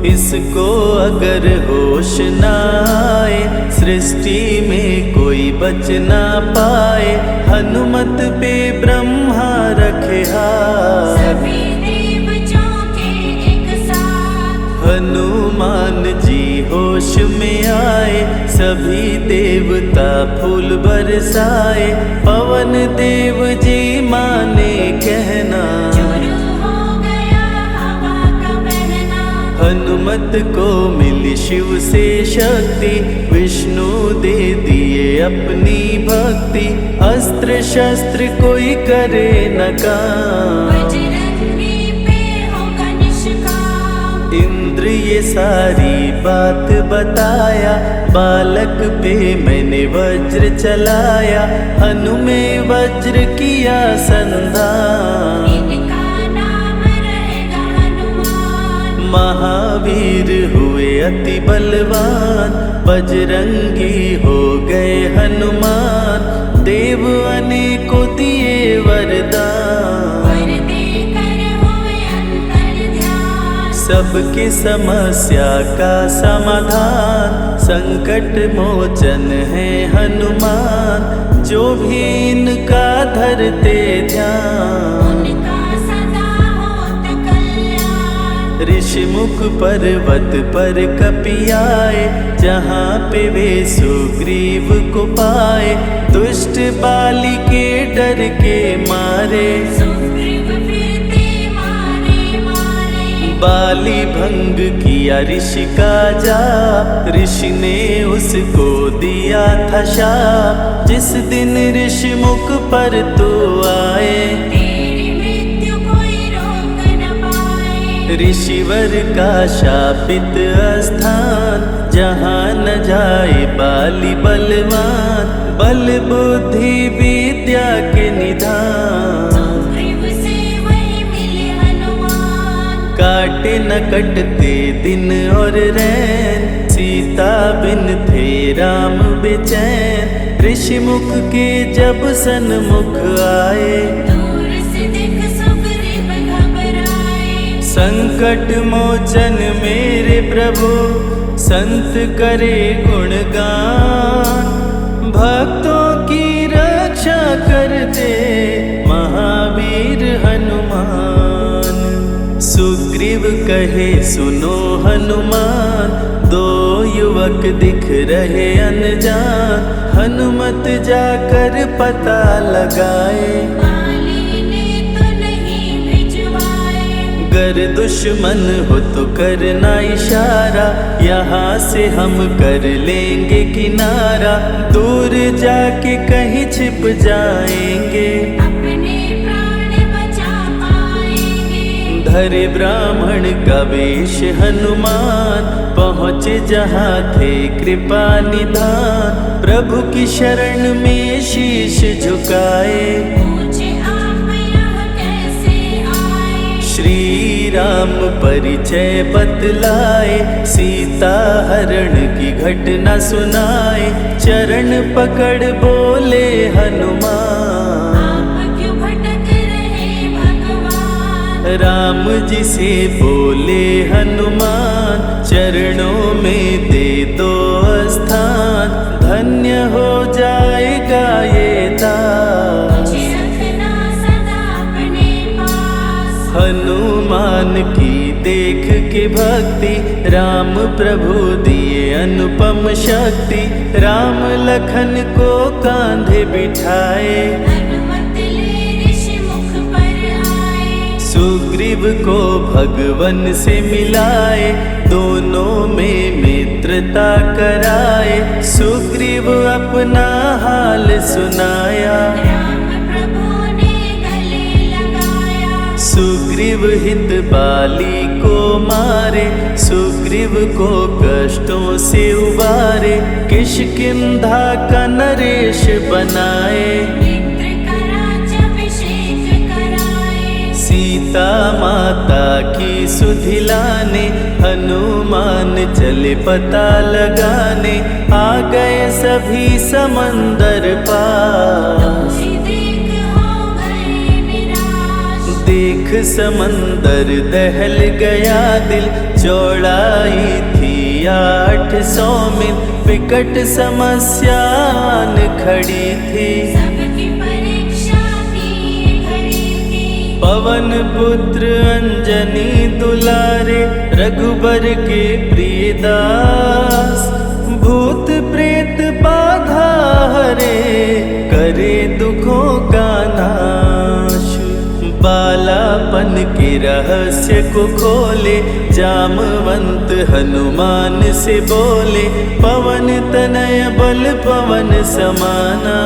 इसको अगर होश न आए, सृष्टि में कोई बच ना पाए, हनुमत पे ब्रह्मा रखे हाथ, सभी देव चौके एक साथ। हनुमान जी होश में आए, सभी देवता फूल बरसाए, पवन देव जी माने कहना, शुरू हो गया हवा का बहना। हनुमत को मिली शिव से शक्ति, विष्णु दे दिए अपनी भक्ति, अस्त्र शस्त्र कोई करे न काम, बजरंगी पे होगा निष्काम। इंद्र ये सारी बात बताया, बालक पे मैंने वज्र चलाया, हनु में वज्र किया संधान, इनका नाम रहेगा हनुमान। महावीर हुए अति बलवान, बजरंगी हो गए हनुमान, देव अनेकों दिए वरदान, वर देकर हुए अंतर्ध्यान। सबकी समस्या का समाधान, संकट मोचन है हनुमान, जो भी इनका धरते ध्यान, उनका सदा होत कल्याण। ऋषि मुख पर्वत पर कपि आए, जहाँ पे वे सुग्रीव को पाए, दुष्ट बाली के डर के मारे, सुग्रीव फिरते मारे मारे। बाली भंग किया ऋषि का जाप, ऋषि ने उसको दिया था शाप, जिस दिन ऋषि मुख पर तो आए, तेरी मृत्यु कोई रोक न पाए। ऋषिवर का शापित स्थान, जहाँ न जाए बाली बलवान, बल बुद्धि विद्या के निधान, सुग्रीव से वही मिले हनुमान। काटे न कटते दिन और रैन, सीता बिन थे राम बेचैन, ऋषि मुख के जब सन्मुख आए। दूर से देख सुग्रीव घबराए। संकट मोचन मेरे प्रभु, संत करे गुणगान। भक्तों की रक्षा करते महावीर हनुमान। सुग्रीव कहे सुनो हनुमान, दो युवक दिख रहे अनजान। हनुमत जाकर पता लगाए, वाली ने तो नहीं भिजवाए। गर दुश्मन हो तो करना इशारा, यहाँ से हम कर लेंगे किनारा। दूर जाके कहीं छिप जाएंगे, अपने प्राण बचा पाएंगे। धरे ब्राह्मण का वेश हनुमान, पहुँचे जहाँ थे कृपा निधान। प्रभु की शरण में शीश झुकाए, पूछे आप यहाँ कैसे आए। श्री राम परिचय बतलाए, सीता हरण की घटना सुनाए। चरण पकड़ बोले हनुमान, आप क्यों भटक रहे भगवान। राम जी से बोले हनुमान, चरणों में दे दो स्थान। धन्य हो जाएगा ये दास, मुझे रखना सदा अपने पास। हनुमान की देख के भक्ति, राम प्रभु दिए अनुपम शक्ति। राम लखन को कांधे बिठाए, हनुमत ले ऋषि मुख पर आए। सुग्रीव को भगवन से मिलाए, दोनों में मित्रता कराए। सुग्रीव अपना हाल सुनाया, राम प्रभु ने गले लगाया। सुग्रीव हित बाली को मारे, सुग्रीव को कष्टों से उबारे। किष्किंधा का नरेश बनाए, मित्र का राज्याभिषेक कराए। सीता माता की सुधि लाने, हनुमान चले पता लगाने। आ गए सभी समंदर पार, तुझे देख हो गए निराश। देख समंदर दहल गया दिल। चौड़ाई थी 800 मील, विकट समस्यान खड़ी थी। सबकी परीक्षा की घड़ी थी। पवन पुत्र अंजनी दुलारे, रघुबर के प्रिय दास। भूत प्रेत बाधा हरे, करे दुखों का नाश। बालापन के रहस्य को खोले, जामवंत हनुमान से बोले। पवन तनय बल पवन समाना,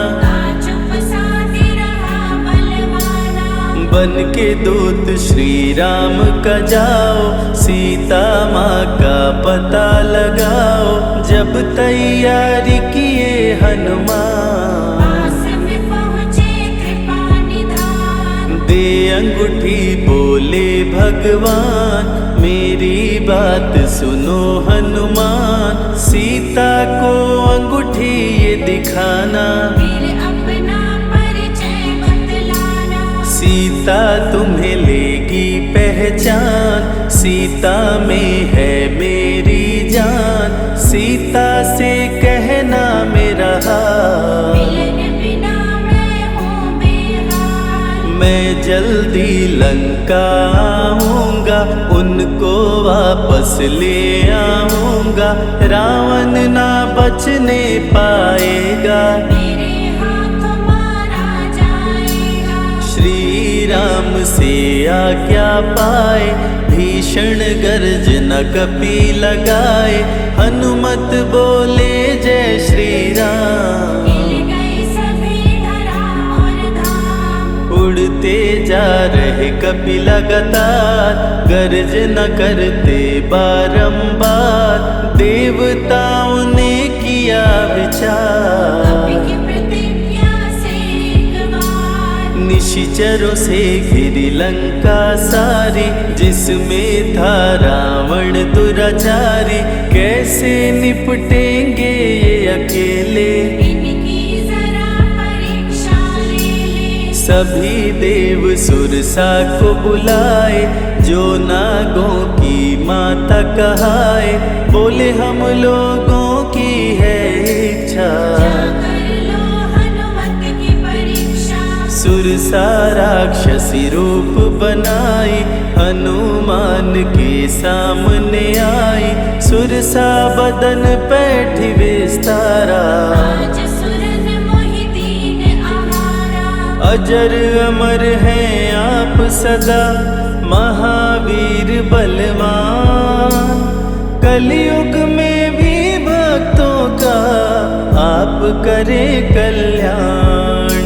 चुप साधे रहा बलवाना। बन के दूत श्री राम का जाओ, सीता माँ का पता लगाओ। जब तैयारी किए हनुमान, पास में पहुँचे कृपा निधान। दे अंगूठी बोले भगवान, मेरी बात सुनो हनुमान। सीता को अंगूठी ये दिखाना, फिर अपना परिचय बतलाना। सीता तुम्हें लेगी पहचान। सीता में है मेरी जान, सीता से कहना मेरा हाल। मिलन बिना मैं हूँ बेहाल। मैं जल्दी लंका आऊँगा, उनको वापस ले आऊँगा। रावण ना बचने पाएगा, मेरे हाथों मारा जाएगा। श्री राम से आज्ञा पाए, भीषण गर्जना कपि लगाए। हनुमत बोले जय श्री राम, हिल गए सभी धरा और धाम। उड़ते जा रहे कपि लगातार, गर्जना करते बारंबार। देवताओं ने किया विचार, कपि की प्रतिज्ञा से एक बार। निशिचरों से घिरी लंका सारी, जिसमें था रावण दुराचारी। कैसे निपटेंगे ये अकेले, इनकी जरा परीक्षा ले ले। सभी देव सुरसा को बुलाए, जो नागों की माता कहाए। बोले हम लोगों की है इच्छा, जाकर लो हनुमत की परीक्षा। सुरसा राक्षसी रूप बनाई, हनुमान के सामने आई। सुरसा बदन पैठी विस्तारा, आज सुरन मोहि दीन आहारा। अजर अमर हैं आप सदा, महावीर बलवान। कलयुग में भी भक्तों का आप करें कल्याण।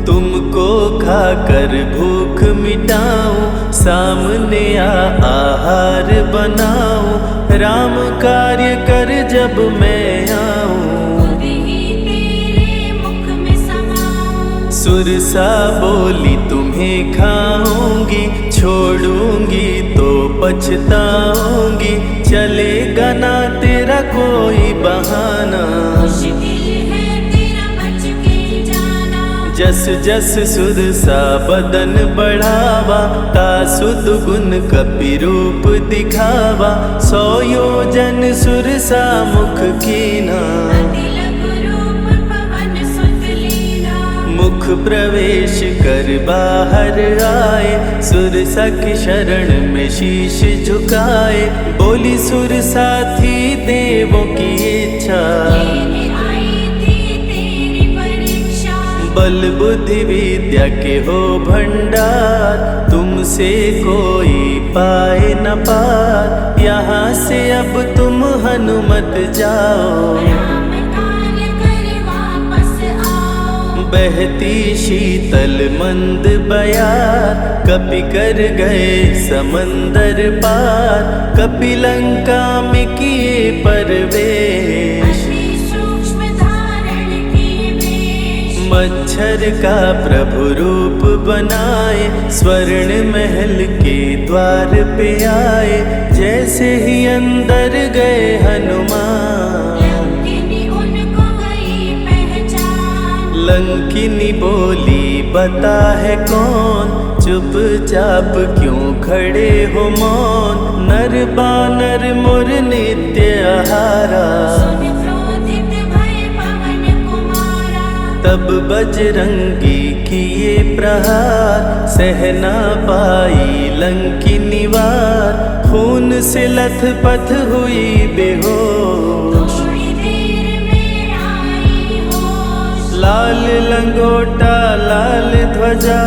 तुमको खाकर भूख मिटाऊं, सामने आहार बनाऊं। राम कार्य कर जब मैं आऊं, खुद ही तेरे मुख में समाऊं। सुरसा बोली तुम्हें खाऊंगी, छोड़ूंगी तो पछताऊंगी। चलेगा ना तेरा कोई बहाना, मुश्किल है तेरा बच के जाना। जस जस सुरसा बदन बढ़ावा, तासु दुगुन कपि रूप दिखावा। 100 योजन सुरसा मुख कीना, अति लघु रूप पवन सुत लीना। मुख प्रवेश कर बाहर आए, सुरसा की शरण में शीश झुकाए। बोली सुरसा थी देवों की इच्छा, लेने आई थी तेरी परीक्षा। बल बुद्धि विद्या के हो भंडार, तुमसे कोई पाए न पार। यहाँ से अब तुम हनुमत जाओ, राम कार्य कर वापस आओ। बहती शीतल मंद बयार, कपि कर गए समंदर पार। कपि लंका में किए परवेश, अति सूक्ष्म धारण किए वेश। मच्छर का प्रभु रूप बनाए, स्वर्ण महल के द्वार पे आए। जैसे ही अंदर गए हनुमान, लंकिनी उनको गई पहचान। लंकिनी बोली बता है कौन, चुपचाप क्यों खड़े हो मौन। नर बानर मोर नित्य आहारा, सुन क्रोधित भय पवन कुमारा। तब बजरंगी किए प्रहार, सहना पाई लंकिनी वार। खून से लथपथ हुई बेहोश, थोड़ी देर में आई होश। लाल लंगोटा लाल ध्वजा,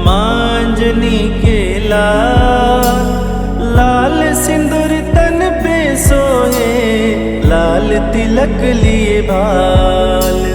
मांजनी के लाल। लाल सिंदूर तन पे सोहे, लाल तिलक लिए भाल।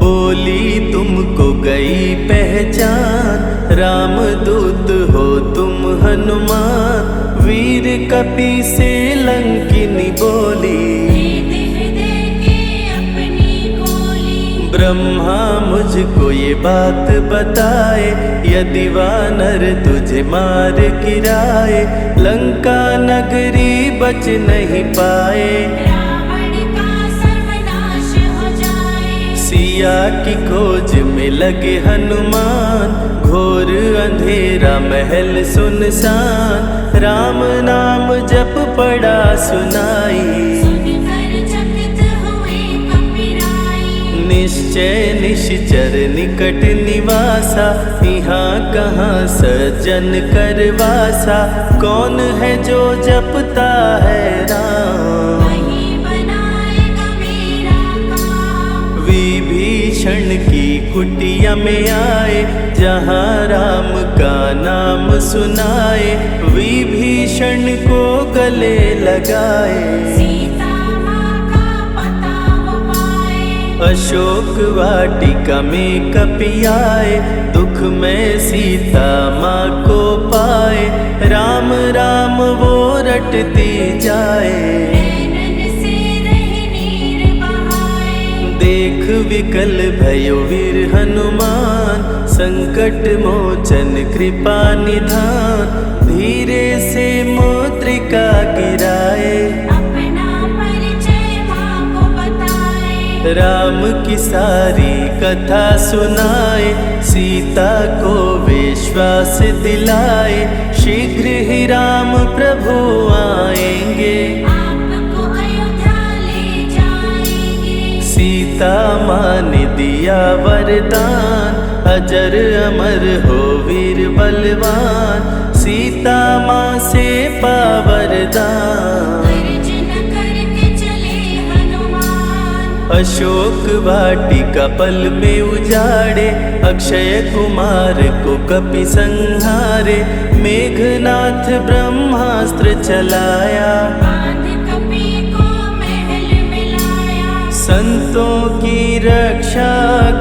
बोली तुमको गई पहचान, रामदूत हो तुम हनुमान। वीर कपि से लंकिनी बोली, हृदय के अपनी गोली। ब्रह्मा मुझको ये बात बताए, यदि वानर तुझे मार गिराए। लंका नगरी बच नहीं पाए, रावण का सर्वनाश हो जाए। सिया की खोज में लगे हनुमान। घोर अंधेरा महल सुनसान, राम नाम जप पड़ा सुनाई। सुनकर चकित हुए कपिराई। निश्चय निश्चर निकट निवासा, यहाँ कहाँ सज्जन करवासा। कौन है जो जपता है राम, वही बनाएगा मेरा काम। विभीषण की कुटिया में आए, जहाँ राम का नाम सुनाए। विभीषण को गले लगाए, सीता माँ का पता वो पाए। अशोक वाटिका में कपि आए, दुख में सीता माँ को पाए। राम राम वो रटती जाए, नैनन से रह नीर बहाए। देख विकल भयो वीर हनुमान, संकट मोचन कृपा निधान, धीरे से मुद्रिका गिराए, अपना परिचय माँ को बताए। राम की सारी कथा सुनाए, सीता को विश्वास दिलाए, शीघ्र ही राम प्रभु आएंगे, आपको अयोध्या ले जाएंगे। सीता माँ ने दिया वरदान, अजर अमर हो वीर बलवान, सीता माँ से पा वरदान। गर्जन करके चले हनुमान, अशोक वाटिका पल में उजाड़े, अक्षय कुमार को कपि संहारे, मेघनाथ ब्रह्मास्त्र चलाया, बांध कपि को महल में लाया। संतों की रक्षा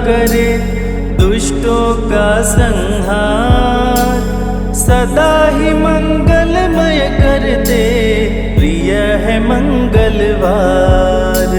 करे, दुष्टों का संहार, सदा ही मंगलमय करते, प्रिय है मंगलवार।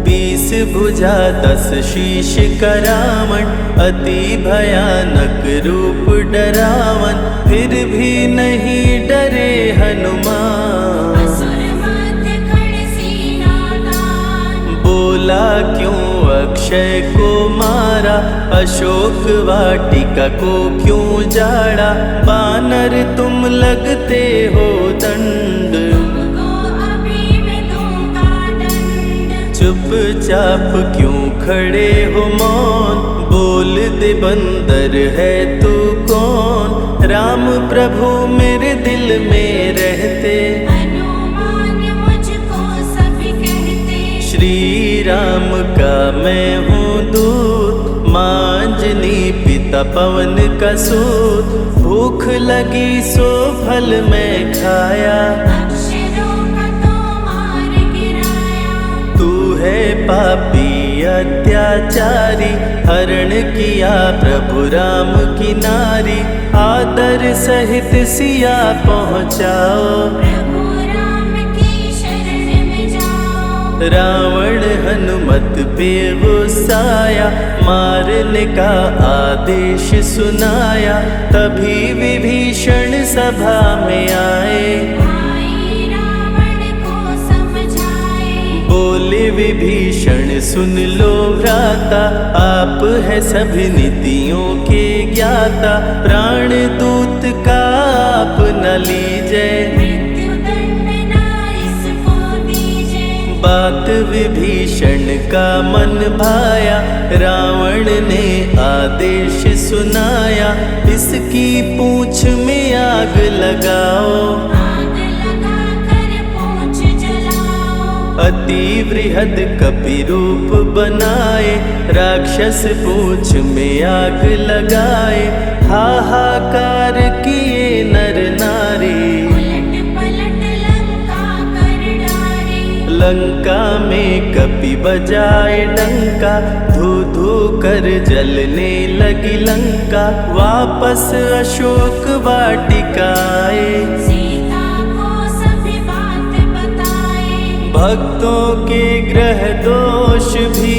20 भुजा 10 शीश का रावण, अति भयानक रूप डरावन, फिर भी नहीं डरे हनुमान। असुर मध्य खड़े सीनादान, बोला क्यों अक्षय को मारा, अशोक वाटिका को क्यों जाड़ा, बानर तुम लगते हो दंड, तुमको अभी मैं दूंगा दंड। चुपचाप क्यों खड़े हो मौन, बोल दे बंदर है तू कौन, राम प्रभु मेरे दिल में रहते, हनुमान मुझको सभी कहते। श्री राम का मैं हूँ दूत, माँ अंजनी पिता पवन का सूत, भूख लगी सो फल मैं खाया, अक्षरों का तो मार गिराया। तू है पापी अत्याचारी, हरण किया प्रभु राम की नारी, आदर सहित सिया पहुँचाओ, प्रभु राम की शरण में जाओ। रावण हनुमत पे गुस्साया, मारने का आदेश सुनाया, तभी विभीषण सभा में आए, भाई रावण को समझाए। बोले विभीषण सुन लो भ्राता, आप है सभी नीतियों के ज्ञाता, प्राण दूत का आप न लीजिए, मृत्यु दंड ना इसको दीजिए। बात विभीषण का मन भाया, रावण ने आदेश सुनाया, इसकी पूंछ में आग लगाओ, आग लगा कर पूंछ जलाओ। अति वृहद कपि रूप बनाए, राक्षस पूंछ में आग लगाए, हाहाकार किए नर नारी, उलट पलट लंका कर डारे। लंका में कपि बजाए डंका, धू धू कर जलने लगी लंका, वापस अशोक वाटिका आए, सीता को सभी बात बताए। भक्तों के ग्रह दोष भी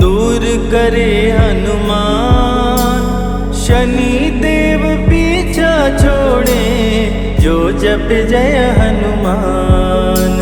दूर करे हनुमान, शनि देव पीछा छोड़े, जो जप जय हनुमान।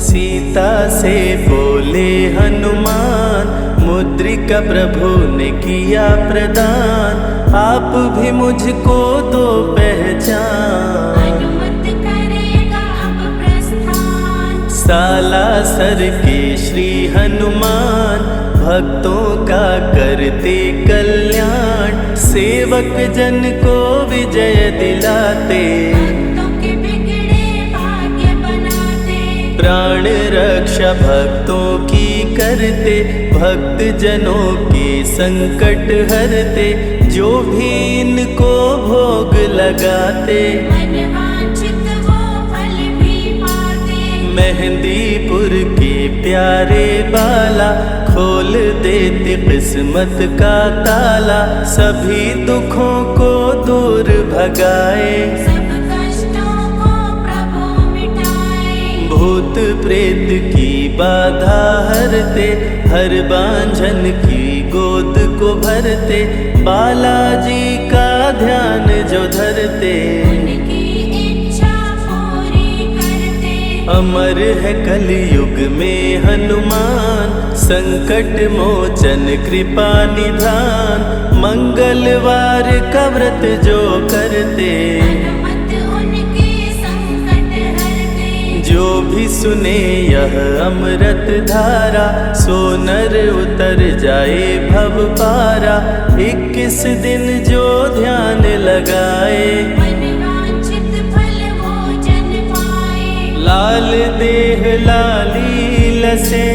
सीता से बोले हनुमान, मुद्रिका प्रभु ने किया प्रदान, आप भी मुझको दो पहचान। अनुमत करेगा अब प्रस्थान, सालासर के श्री हनुमान, भक्तों का करते कल्याण, सेवक जन को विजय दिलाते, भक्तों के बिगड़े भाग्य बनाते। प्राण रक्षा भक्तों की करते, भक्त जनों के संकट हरते, जो भी इनको भोग लगाते, मनवांछित वो फल भी पाते। मेहंदीपुर के प्यारे बाला, खोल देते किस्मत का ताला, सभी दुखों को दूर भगाए, सब कष्टों को प्रभु मिटाए। भूत प्रेत की बाधा हरते, हर बांझन की गोद को भरते, बालाजी का ध्यान जो धरते, उनकी इच्छा पूरी करते। अमर है कलयुग में हनुमान, संकट मोचन कृपा निधान, मंगलवार का व्रत जो करते, हनुमत उनके संकट हरते। जो भी सुने यह अमृत धारा, सो नर उतर जाए भव पारा। 21 दिन जो ध्यान लगाए, मनवांछित फल वो जन पाए। लाल देह लाली लसे,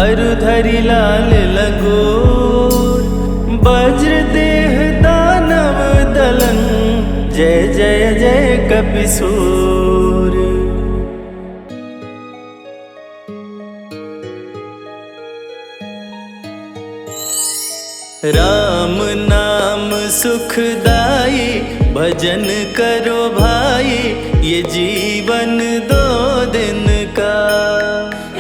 अरुधरि लाल लंगोर, वज्र देह दानव दलन, जय जय जय कपिसूर। राम नाम सुखदाई, भजन करो भाई, ये जीवन 2 दिन का।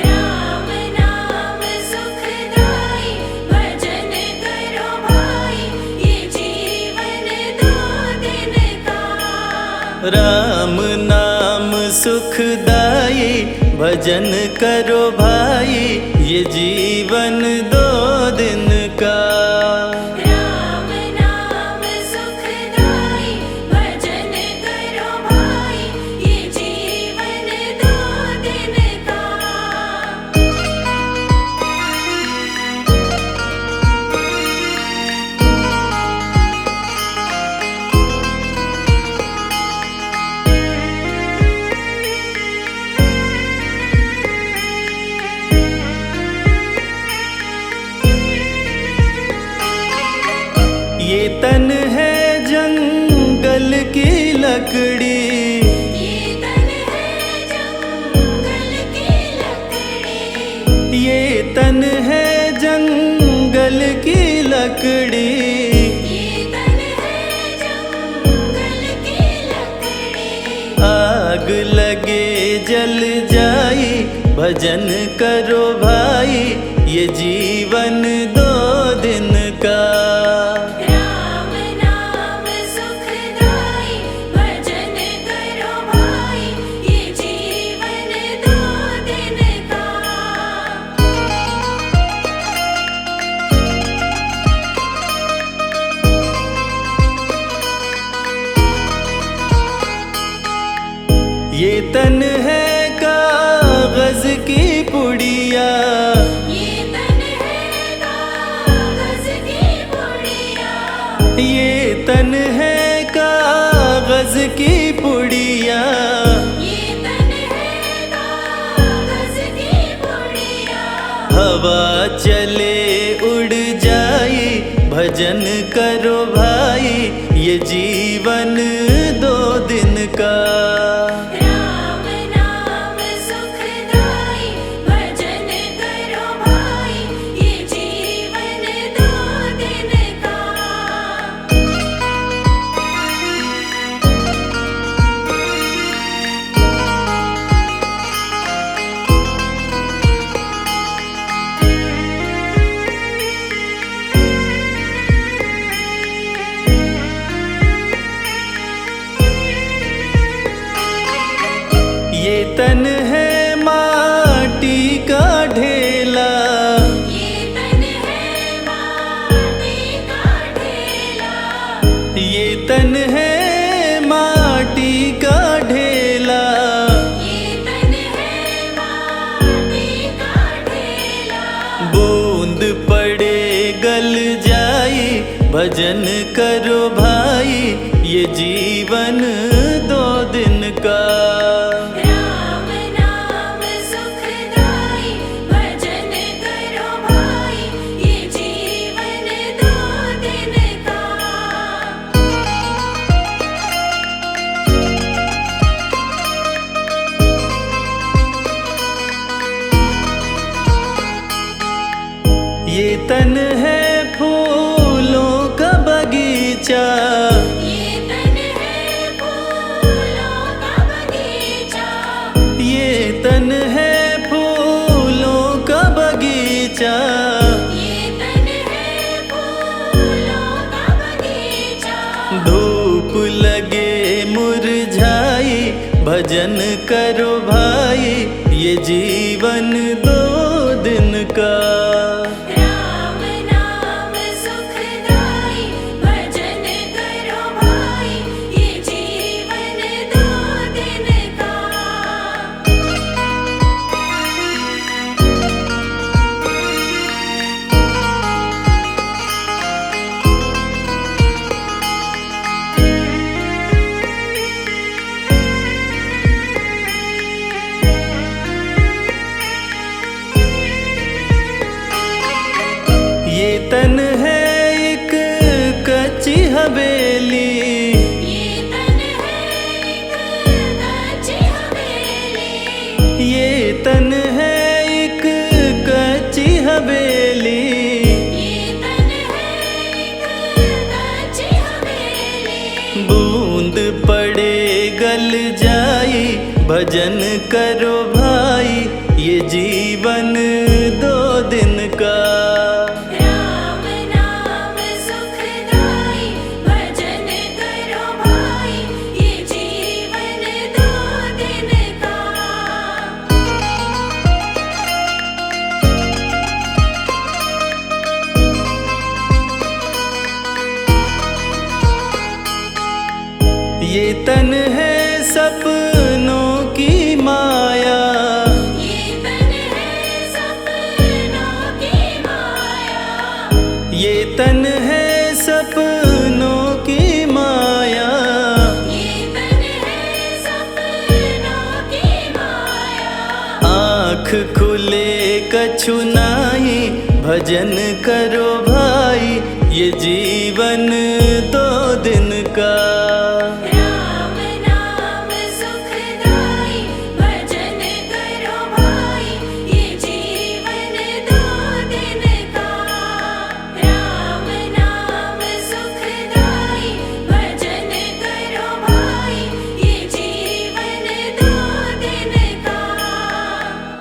राम नाम सुखदाई, भजन करो भाई, ये जीवन 2 दिन का। राम नाम सुखदाई, भजन करो भाई, ये जीवन 2 दिन का। राम नाम सुखदाई, भजन करो भाई, ये जीवन 2 दिन का। ये तन है जंगल की लकड़ी, ये तन है जंगल की लकड़ी। ये तन है जंगल की लकड़ी, ये तन है जंगल की लकड़ी। आग लगे जल जाई, भजन करो भाई, ये जीवन 2 दिन का। राम नाम सुखदाई, भजन करो भाई, ये जीवन 2 दिन का। ये तन है कागज की पुड़िया, ये तन है कागज की पुड़िया। ये तन है कागज की पुड़िया, ये तन है कागज की पुड़िया। हवा चले उड़ जाई, भजन करो भाई, ये जीवन 2 दिन का। राम नाम सुखदाई, भजन करो भाई, ये जीवन 2 दिन का। ये तन है माटी का ढेला, ये तन है माटी का ढेला। ये तन है माटी का ढेला, ये तन है माटी का ढेला। बूंद पड़े गल जाई, भजन करो भाई, ये जीवन 2 दिन का। राम नाम सुखदाई, भजन करो भाई, ये जीवन 2 दिन का। ये तन है फूलों का बगीचा, ये तन है भजन करो भाई ये जीवन 2 दिन का। राम नाम सुखदाई भजन करो भाई ये जीवन 2 दिन का। ये तन है एक कच्ची हवेली, ये तन है एक कच्ची हवेली, ये तन है एक कच्ची हवेली। ये तन है एक कच्ची हवेली। बूंद पड़े गल जाई भजन करो भाई ये जीवन 2 दिन का। राम नाम सुखदाई भजन करो भाई ये जीवन 2 दिन का। ये तन है सपनों की माया, ये तन है सपनों की माया, ये तन है सपनों की माया। ये तन है सपनों की माया। आँख खुले कछु नाही भजन करो भाई ये जीवन 2 दिन का।